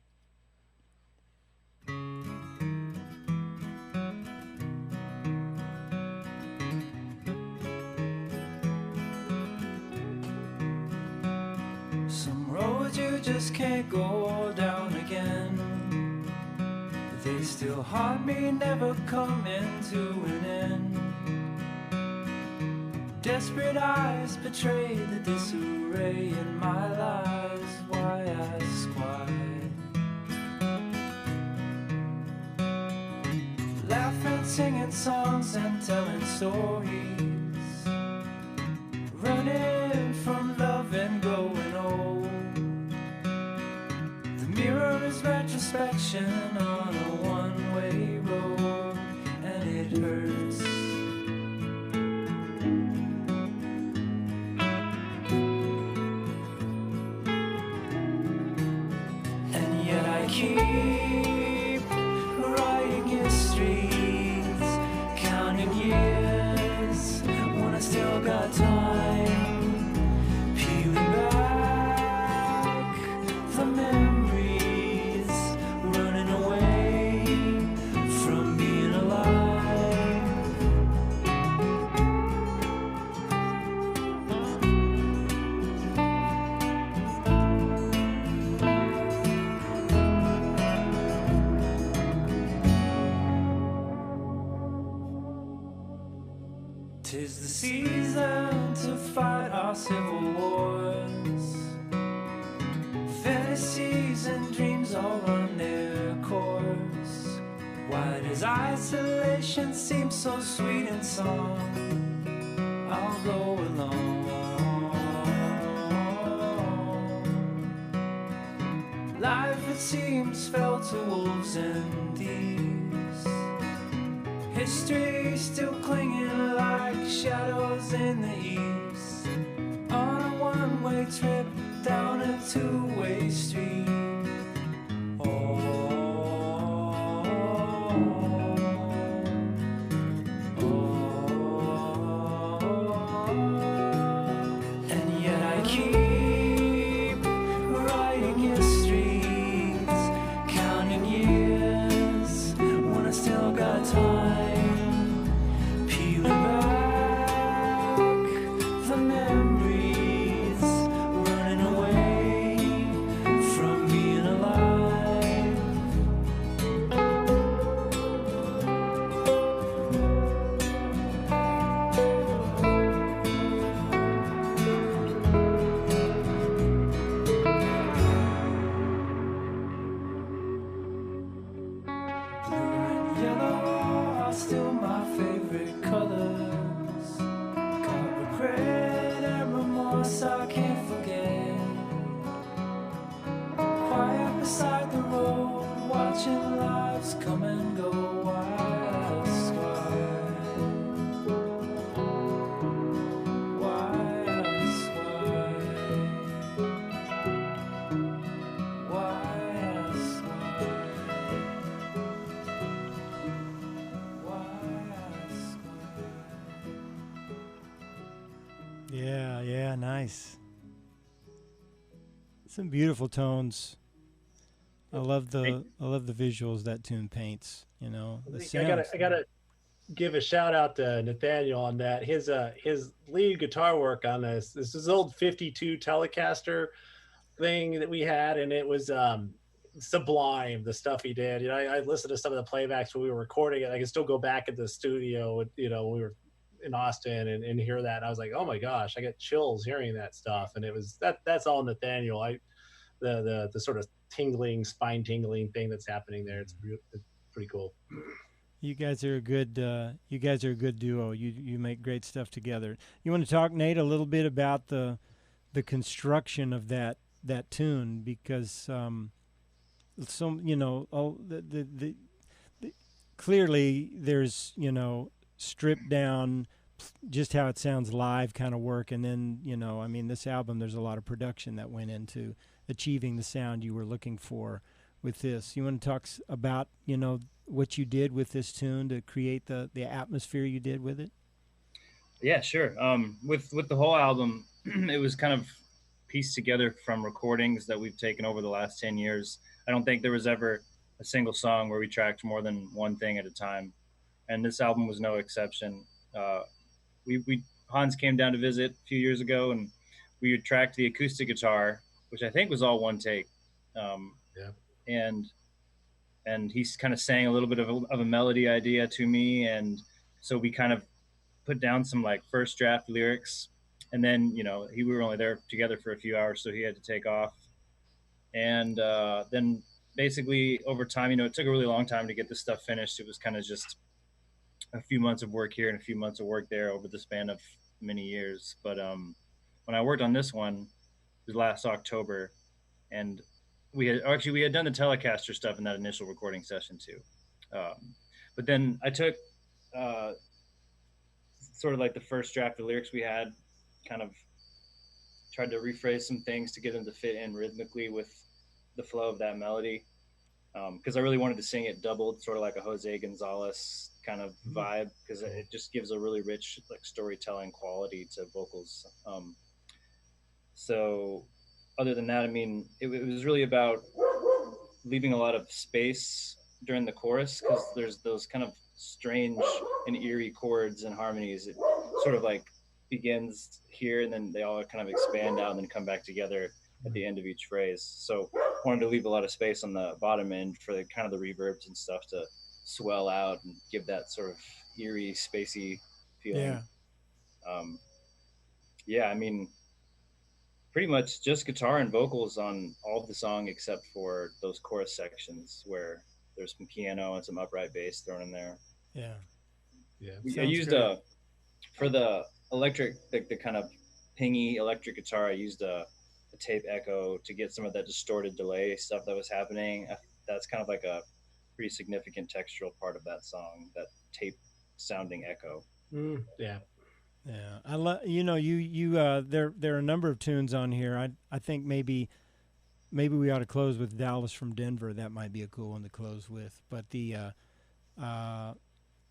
[SPEAKER 1] Some roads you just can't go down again. They still haunt me, never coming to an end. Desperate eyes betray the disarray in my lies. Why ask why? Laughing, singing songs and telling stories, running from love and growing old. The mirror is retrospection on a one-way road, and it hurts. Keep writing histories, counting years civil wars. Fantasies and dreams all run their course. Why does isolation seem so sweet in song? I'll go alone. Life, it seems, fell to wolves and thieves. History still clinging like shadows in the east. On a one-way trip down a two-way street. And yet I keep writing histories, counting years when I still got time, peeling back the memories, running away from being alive. Blue and yellow are still my favorite colors. Got regret and remorse I can't forget. Quiet beside the road, watching lives come and go. Why ask why? Why ask why? Why ask why? Why ask why?
[SPEAKER 2] Yeah, nice. Some beautiful tones. I love the visuals that tune paints. You know, the sounds.
[SPEAKER 4] I gotta give a shout out to Nathaniel on that. His lead guitar work on this is old 52 Telecaster thing that we had, and it was sublime, the stuff he did. You know, I listened to some of the playbacks when we were recording it. I can still go back at the studio, you know, when we were in Austin and hear that. And I was like, oh my gosh, I get chills hearing that stuff. And it was that's all Nathaniel. The sort of spine tingling thing that's happening there. It's pretty cool.
[SPEAKER 2] You guys are a good duo. You make great stuff together. You want to talk, Nate, a little bit about the construction of that tune, because some, you know, the clearly there's, you know, stripped down just how it sounds live kind of work, and then, you know, I mean, this album, there's a lot of production that went into achieving the sound you were looking for with this. You want to talk about, you know, what you did with this tune to create the atmosphere you did with it?
[SPEAKER 3] Yeah, sure. With the whole album, it was kind of pieced together from recordings that we've taken over the last 10 years. I don't think there was ever a single song where we tracked more than one thing at a time, and this album was no exception. Hans came down to visit a few years ago, and we tracked the acoustic guitar, which I think was all one take. And he's kind of sang a little bit of a melody idea to me, and so we kind of put down some like first draft lyrics, and then, you know, we were only there together for a few hours, so he had to take off. And then basically over time, you know, it took a really long time to get this stuff finished. It was kind of just a few months of work here and a few months of work there over the span of many years. But when I worked on this one, it was last October, and we had done the Telecaster stuff in that initial recording session too. But then I took sort of like the first draft of lyrics we had, kind of tried to rephrase some things to get them to fit in rhythmically with the flow of that melody. Because I really wanted to sing it doubled, sort of like a Jose Gonzalez kind of vibe, because it just gives a really rich like storytelling quality to vocals. So other than that, I mean, it was really about leaving a lot of space during the chorus, because there's those kind of strange and eerie chords and harmonies. It sort of like begins here, and then they all kind of expand out and then come back together at the end of each phrase. So I wanted to leave a lot of space on the bottom end for the kind of the reverbs and stuff to swell out and give that sort of eerie, spacey feeling.
[SPEAKER 2] Yeah.
[SPEAKER 3] Yeah, I mean, pretty much just guitar and vocals on all of the song except for those chorus sections where there's some piano and some upright bass thrown in there.
[SPEAKER 2] Yeah.
[SPEAKER 3] I used
[SPEAKER 2] great.
[SPEAKER 3] For the electric, the kind of pingy electric guitar, I used a tape echo to get some of that distorted delay stuff that was happening. That's kind of like a pretty significant textural part of that song, that tape sounding echo.
[SPEAKER 4] Yeah.
[SPEAKER 2] Yeah, I love. There are a number of tunes on here. I think maybe we ought to close with Dallas from Denver. That might be a cool one to close with. But the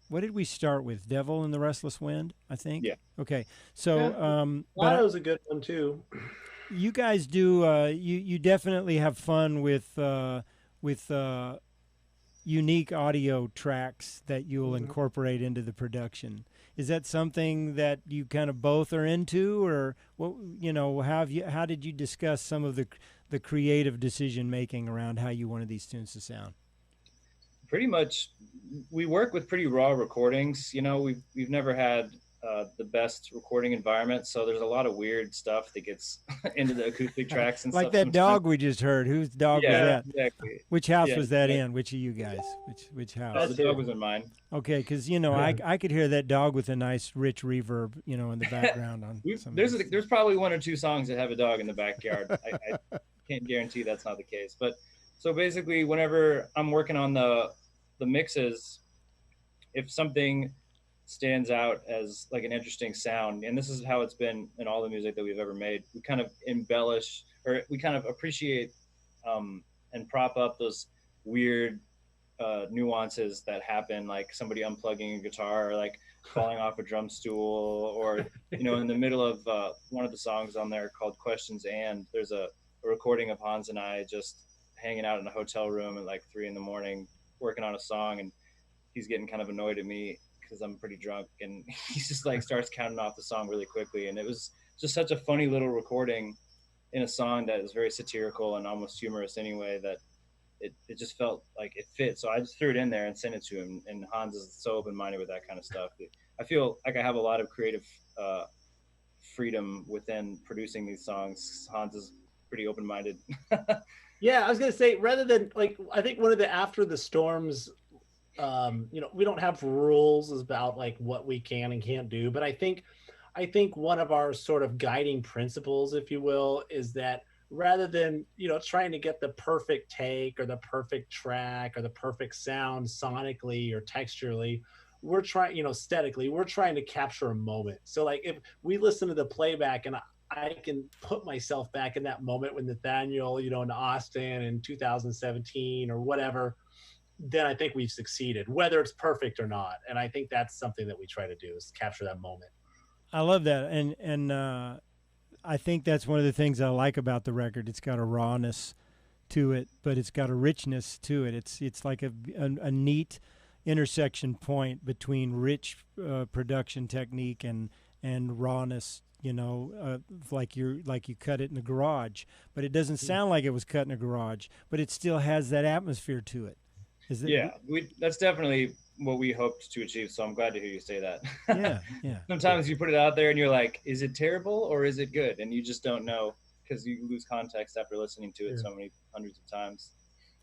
[SPEAKER 2] what did we start with? Devil in the Restless Wind, I think.
[SPEAKER 3] Yeah.
[SPEAKER 2] Okay. So
[SPEAKER 4] that was a good one too.
[SPEAKER 2] You guys do. You definitely have fun with unique audio tracks that you'll incorporate into the production. Is that something that you kind of both are into, or what? How did you discuss some of the creative decision making around how you wanted these tunes to sound?
[SPEAKER 3] Pretty much, we work with pretty raw recordings. We've never had the best recording environment, so there's a lot of weird stuff that gets into the acoustic tracks and
[SPEAKER 2] like
[SPEAKER 3] stuff.
[SPEAKER 2] That
[SPEAKER 3] sometimes.
[SPEAKER 2] Dog we just heard. Whose dog was that?
[SPEAKER 3] Exactly.
[SPEAKER 2] Which house was that in? Which of you guys? Which house?
[SPEAKER 3] The dog was in mine.
[SPEAKER 2] Okay, because I could hear that dog with a nice rich reverb, in the background on.
[SPEAKER 3] There's probably one or two songs that have a dog in the backyard. I can't guarantee that's not the case, but so basically, whenever I'm working on the mixes, if something stands out as like an interesting sound, and this is how it's been in all the music that we've ever made, we kind of embellish, or we kind of appreciate and prop up those weird nuances that happen, like somebody unplugging a guitar, or like falling off a drum stool, or in the middle of one of the songs on there called Questions, and there's a recording of Hans and I just hanging out in a hotel room at like 3 a.m. working on a song, and he's getting kind of annoyed at me because I'm pretty drunk, and he just like starts counting off the song really quickly. And it was just such a funny little recording in a song that is very satirical and almost humorous anyway, that it just felt like it fit. So I just threw it in there and sent it to him. And Hans is so open-minded with that kind of stuff. I feel like I have a lot of creative freedom within producing these songs. Hans is pretty open-minded.
[SPEAKER 4] Yeah, I was gonna say, rather than I think one of the After the Storms, we don't have rules about like what we can and can't do, but I think one of our sort of guiding principles, if you will, is that rather than trying to get the perfect take or the perfect track or the perfect sound sonically or texturally, we're trying, aesthetically, we're trying to capture a moment. So like if we listen to the playback and I can put myself back in that moment when Nathaniel, in Austin in 2017 or whatever, then I think we've succeeded, whether it's perfect or not. And I think that's something that we try to do, is capture that moment.
[SPEAKER 2] I love that. And I think that's one of the things I like about the record. It's got a rawness to it, but it's got a richness to it. It's like a neat intersection point between rich production technique and rawness, like you cut it in the garage, but it doesn't sound like it was cut in a garage, but it still has that atmosphere to it.
[SPEAKER 3] That's definitely what we hoped to achieve. So I'm glad to hear you say that.
[SPEAKER 2] Yeah.
[SPEAKER 3] Sometimes you put it out there and you're like, is it terrible or is it good? And you just don't know because you lose context after listening to it so many hundreds of times.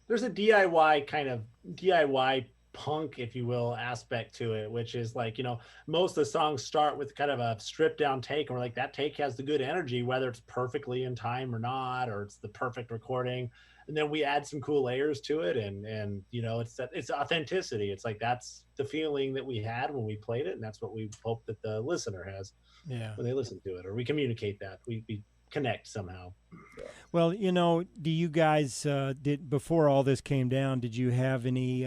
[SPEAKER 4] There's a DIY punk, if you will, aspect to it, which is like, most of the songs start with kind of a stripped down take, and we're like, that take has the good energy, whether it's perfectly in time or not, or it's the perfect recording. And then we add some cool layers to it, and it's authenticity. It's like that's the feeling that we had when we played it, and that's what we hope that the listener has when they listen to it, or we communicate that we connect somehow.
[SPEAKER 2] Well, do you guys before all this came down, did you have any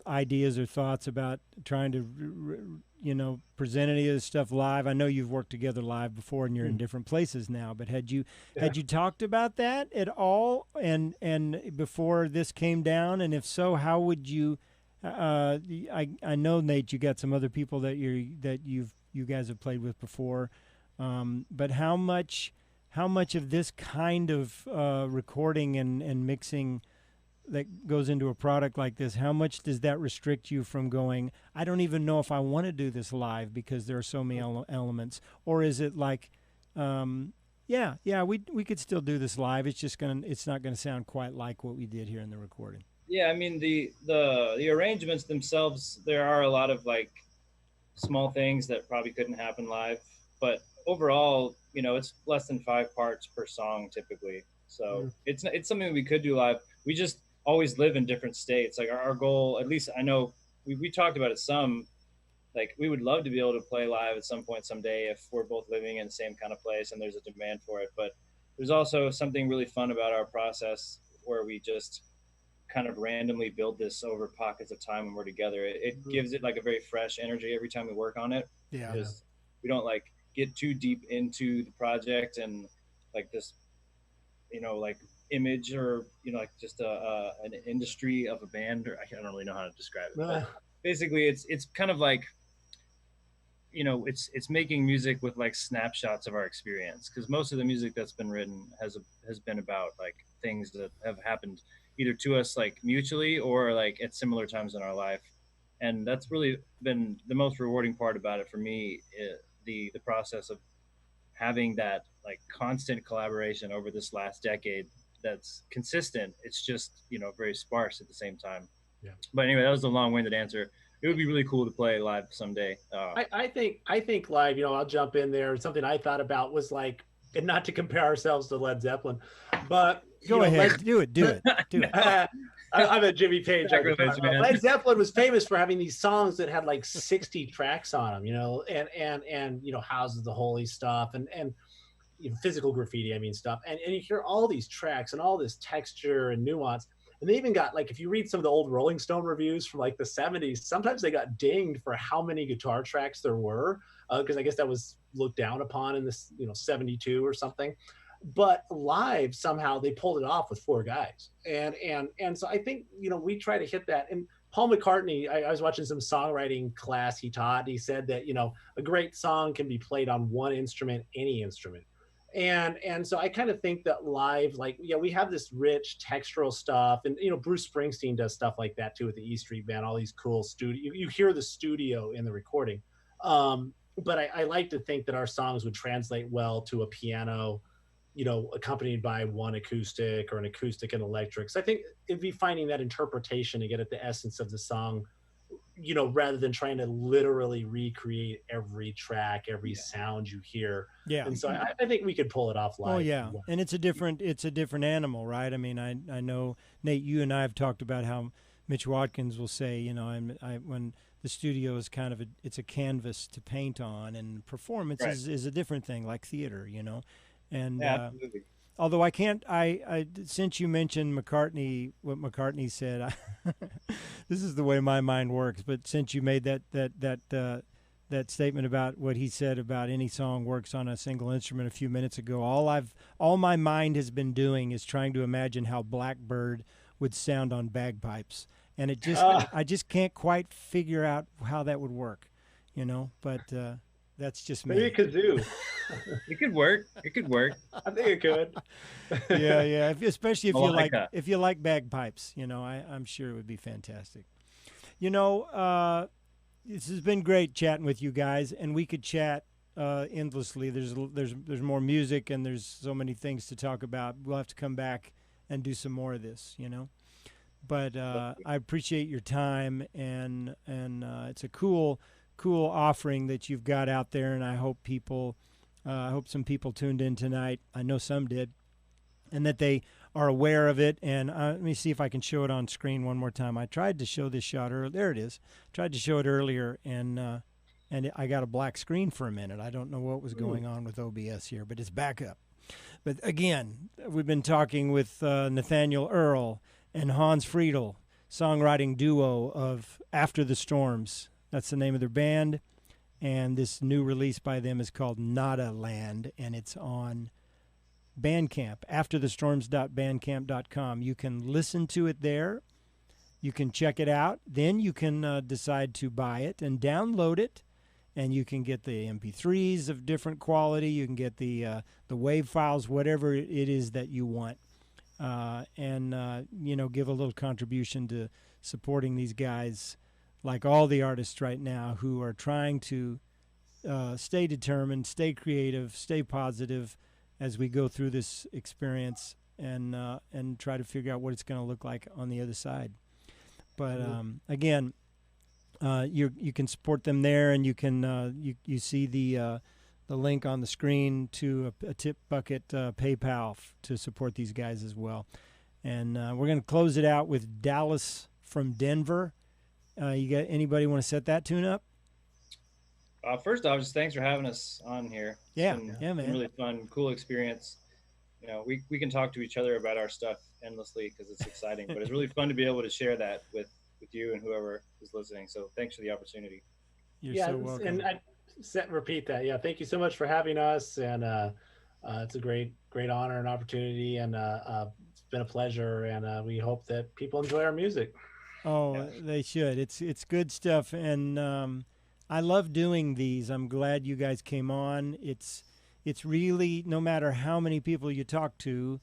[SPEAKER 2] ideas or thoughts about trying to present any of this stuff live? I know you've worked together live before and you're in different places now, but had you talked about that at all and before this came down? And if so, how would you I know, Nate, you got some other people that you guys have played with before, but how much of this kind of recording and mixing that goes into a product like this, how much does that restrict you from going, I don't even know if I want to do this live because there are so many elements? Or is it like, yeah, we could still do this live. It's not gonna sound quite like what we did here in the recording.
[SPEAKER 3] Yeah, I mean the arrangements themselves, there are a lot of like small things that probably couldn't happen live, but overall, it's less than 5 parts per song typically. So it's something we could do live. We just always live in different states. Like our goal, at least I know we talked about it some, like we would love to be able to play live at some point someday if we're both living in the same kind of place and there's a demand for it. But there's also something really fun about our process where we just kind of randomly build this over pockets of time when we're together. It gives it like a very fresh energy every time we work on it.
[SPEAKER 2] Yeah.
[SPEAKER 3] Because we don't like get too deep into the project and like this, like image or, like just an industry of a band, or I don't really know how to describe it. But basically it's kind of like, it's making music with like snapshots of our experience. Cause most of the music that's been written has been about like things that have happened either to us like mutually or like at similar times in our life. And that's really been the most rewarding part about it for me, the process of having that like constant collaboration over this last decade that's consistent. It's just, very sparse at the same time.
[SPEAKER 4] Yeah.
[SPEAKER 3] But anyway, that was a long-winded answer. It would be really cool to play live someday.
[SPEAKER 4] I think live, I'll jump in there. Something I thought about was like, and not to compare ourselves to Led Zeppelin, but
[SPEAKER 2] go ahead, do it.
[SPEAKER 4] I'm a Jimmy Page. Led Zeppelin was famous for having these songs that had like 60 tracks on them, and Houses of the Holy stuff and Physical Graffiti, stuff. And you hear all these tracks and all this texture and nuance. And they even got, like, if you read some of the old Rolling Stone reviews from like the 70s, sometimes they got dinged for how many guitar tracks there were, because I guess that was looked down upon in this, 72 or something. But live, somehow they pulled it off with 4 guys. And so I think, we try to hit that. And Paul McCartney, I was watching some songwriting class he taught. He said that, a great song can be played on one instrument, any instrument. And so I kind of think that live, like, we have this rich textural stuff, and Bruce Springsteen does stuff like that too with the E Street Band, all these cool studio. You hear the studio in the recording, but I like to think that our songs would translate well to a piano, accompanied by one acoustic or an acoustic and electric. So I think it'd be finding that interpretation to get at the essence of the song, rather than trying to literally recreate every track, every sound you hear.
[SPEAKER 2] Yeah.
[SPEAKER 4] And so I think we could pull it off live.
[SPEAKER 2] Oh yeah. And it's a different animal, right? I mean, I know, Nate, you and I have talked about how Mitch Watkins will say, when the studio is kind of it's a canvas to paint on, and performance is a different thing, like theater, And
[SPEAKER 3] absolutely.
[SPEAKER 2] Although I can't, since you mentioned McCartney, what McCartney said, this is the way my mind works. But since you made that statement about what he said about any song works on a single instrument a few minutes ago, all my mind has been doing is trying to imagine how Blackbird would sound on bagpipes, and I just can't quite figure out how that would work, But that's just me.
[SPEAKER 4] Maybe kazoo.
[SPEAKER 3] It could work.
[SPEAKER 4] I think it could.
[SPEAKER 2] Yeah. Especially if you like bagpipes, I'm sure it would be fantastic. This has been great chatting with you guys, and we could chat endlessly. There's more music, and there's so many things to talk about. We'll have to come back and do some more of this, But I appreciate your time, and it's a cool offering that you've got out there, and I hope some people tuned in tonight. I know some did, and that they are aware of it. And let me see if I can show it on screen one more time. I tried to show this shot earlier. There it is. Tried to show it earlier, and I got a black screen for a minute. I don't know what was going on with OBS here, but it's back up. But again, we've been talking with Nathaniel Earl and Hans Friedel, songwriting duo of After the Storms. That's the name of their band, and this new release by them is called Nada Land, and it's on Bandcamp, afterthestorms.bandcamp.com. You can listen to it there. You can check it out. Then you can decide to buy it and download it, and you can get the MP3s of different quality. You can get the WAV files, whatever it is that you want, and give a little contribution to supporting these guys, like all the artists right now who are trying to stay determined, stay creative, stay positive as we go through this experience, and try to figure out what it's going to look like on the other side. But again, you can support them there, and you can you see the link on the screen to a tip bucket PayPal to support these guys as well. And we're going to close it out with Dallas from Denver. You got anybody want to set that tune up?
[SPEAKER 3] First off, just thanks for having us on here.
[SPEAKER 2] Yeah,
[SPEAKER 3] man.
[SPEAKER 2] Been
[SPEAKER 3] really fun, cool experience. You know, we can talk to each other about our stuff endlessly because it's exciting, but it's really fun to be able to share that with you and whoever is listening. So thanks for the opportunity.
[SPEAKER 2] You're so welcome.
[SPEAKER 4] And I repeat that. Yeah, thank you so much for having us, and it's a great honor and opportunity, and it's been a pleasure, and we hope that people enjoy our music.
[SPEAKER 2] Oh, yeah. They should. It's good stuff, and I love doing these. I'm glad you guys came on. It's really, no matter how many people you talk to,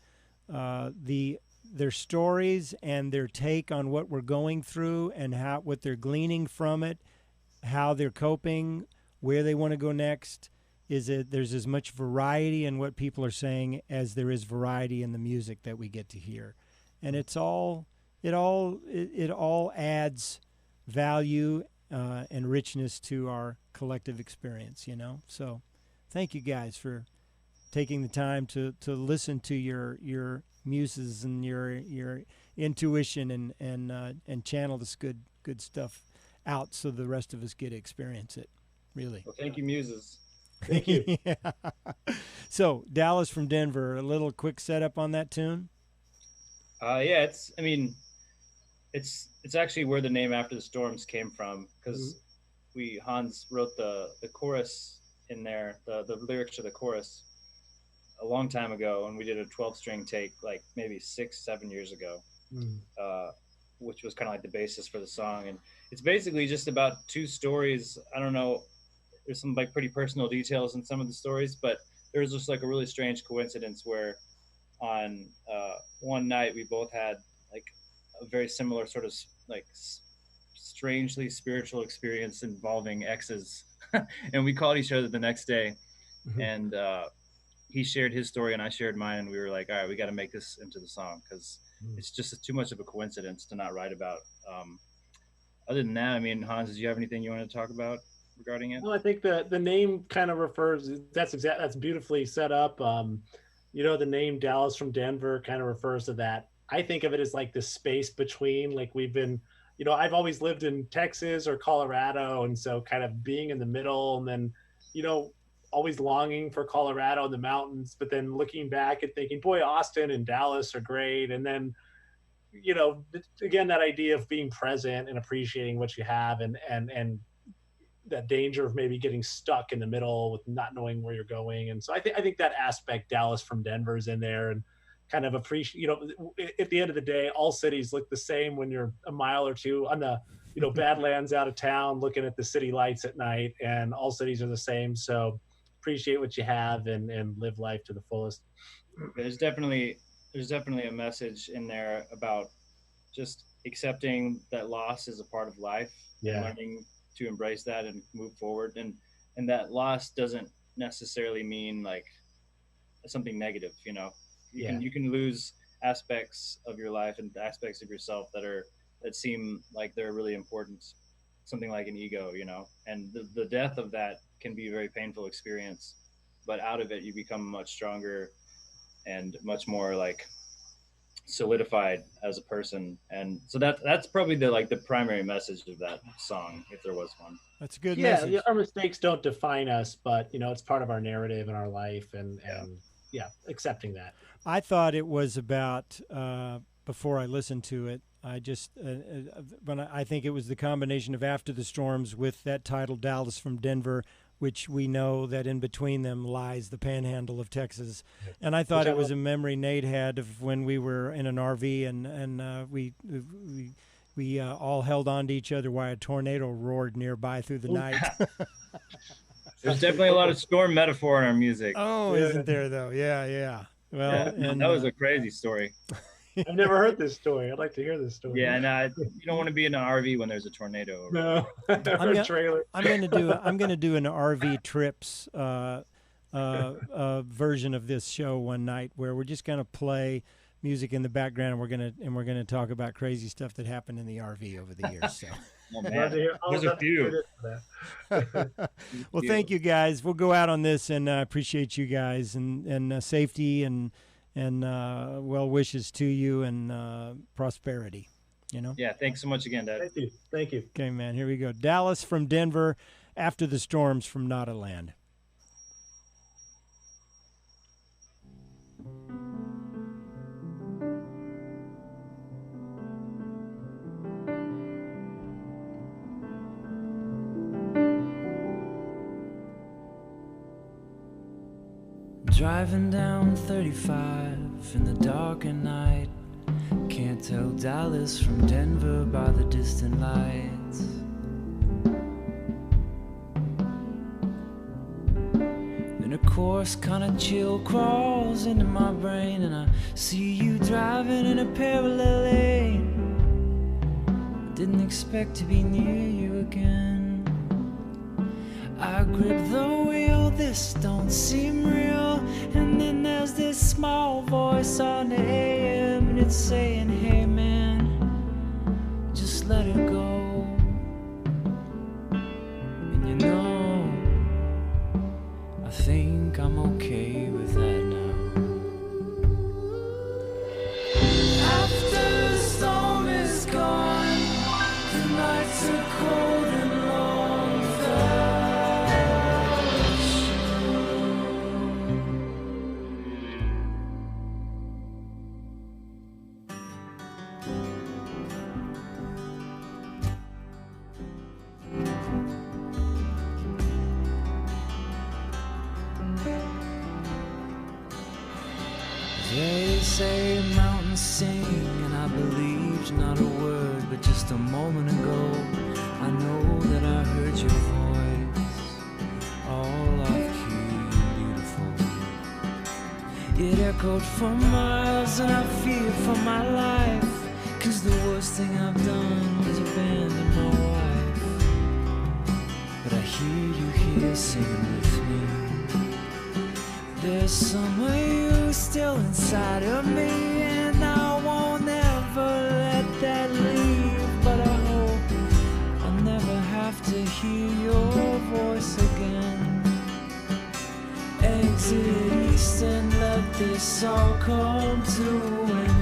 [SPEAKER 2] their stories and their take on what we're going through and what they're gleaning from it, how they're coping, where they want to go next, there's as much variety in what people are saying as there is variety in the music that we get to hear. And it all adds value and richness to our collective experience, you know. So thank you guys for taking the time to listen to your muses and your intuition and channel this good stuff out so the rest of us get to experience it. Really.
[SPEAKER 3] Well, thank you, muses.
[SPEAKER 4] Thank you.
[SPEAKER 2] Yeah. So Dallas from Denver, a little quick setup on that tune.
[SPEAKER 3] Yeah, it's actually where the name After the Storms came from, because Hans wrote the chorus in there, the lyrics to the chorus a long time ago, and we did a 12-string take like maybe 6-7 years ago, which was kind of like the basis for the song. And it's basically just about two stories. I don't know, there's some like pretty personal details in some of the stories, but there's just like a really strange coincidence where on one night we both had like a very similar sort of like strangely spiritual experience involving exes. And we called each other the next day, and he shared his story and I shared mine, and we were like, all right, we got to make this into the song because it's just too much of a coincidence to not write about. Other than that, I mean, Hans, did you have anything you want to talk about regarding it?
[SPEAKER 4] Well, I think the name kind of refers, that's beautifully set up. You know, the name Dallas from Denver kind of refers to that. I think of it as like the space between, like we've been, you know, I've always lived in Texas or Colorado. And so kind of being in the middle, and then, you know, always longing for Colorado and the mountains, but then looking back and thinking, boy, Austin and Dallas are great. And then, you know, again, that idea of being present and appreciating what you have, and that danger of maybe getting stuck in the middle with not knowing where you're going. And so I think that aspect, Dallas from Denver, is in there, and kind of appreciate, you know, at the end of the day, all cities look the same when you're a mile or two on the, you know, Badlands out of town, looking at the city lights at night, and all cities are the same. So appreciate what you have and live life to the fullest.
[SPEAKER 3] There's definitely a message in there about just accepting that loss is a part of life, and learning to embrace that and move forward. And that loss doesn't necessarily mean like something negative, you know. You can lose aspects of your life and aspects of yourself that seem like they're really important, something like an ego, you know, and the death of that can be a very painful experience, but out of it you become much stronger and much more like solidified as a person. And so that's probably the primary message of that song, if there was one.
[SPEAKER 2] That's a good message.
[SPEAKER 4] Yeah, our mistakes don't define us, but you know, it's part of our narrative and our life, and accepting that.
[SPEAKER 2] I thought it was about before I listened to it, I just but I think it was the combination of After the Storms with that title Dallas from Denver, which we know that in between them lies the panhandle of Texas. And I thought it was a memory Nate had of when we were in an RV and we all held on to each other while a tornado roared nearby through the night.
[SPEAKER 3] There's definitely a lot of storm metaphor in our music.
[SPEAKER 2] Oh, isn't there though? Yeah. Well, and
[SPEAKER 3] that was a crazy story.
[SPEAKER 4] I've never heard this story. I'd like to hear this story.
[SPEAKER 3] Yeah, and you don't want to be in an RV when there's a tornado.
[SPEAKER 4] No, trailer.
[SPEAKER 2] I'm gonna do an RV trips version of this show one night where we're just gonna play music in the background, and we're gonna talk about crazy stuff that happened in the RV over the years. So.
[SPEAKER 3] Oh, man. There's a few.
[SPEAKER 2] Well, thank you guys. We'll go out on this, and appreciate you guys, and safety and well wishes to you, and prosperity. You know.
[SPEAKER 3] Yeah. Thanks so much again, Dad.
[SPEAKER 4] Thank you. Thank you.
[SPEAKER 2] Okay, man. Here we go. Dallas from Denver, After the Storms from Nadaland.
[SPEAKER 1] Driving down 35 in the dark at night. Can't tell Dallas from Denver by the distant lights. Then a course kinda chill crawls into my brain, and I see you driving in a parallel lane. I didn't expect to be near you again. I grip the wheel, this don't seem real. And then there's this small voice on the AM, and it's saying, hey man, just let it go. And you know, I think I'm okay with that now. After the storm is gone, the nights are cold and long. They say mountains sing, and I believed not a word, but just a moment ago I know that I heard your voice, all off-key and beautiful. It echoed for miles, and I feared for my life, 'cause the worst thing I've done was abandon my wife. But I hear you here singing with me. There's some of you still inside of me, and I won't ever let that leave. But I hope I'll never have to hear your voice again. Exit east and let this all come to an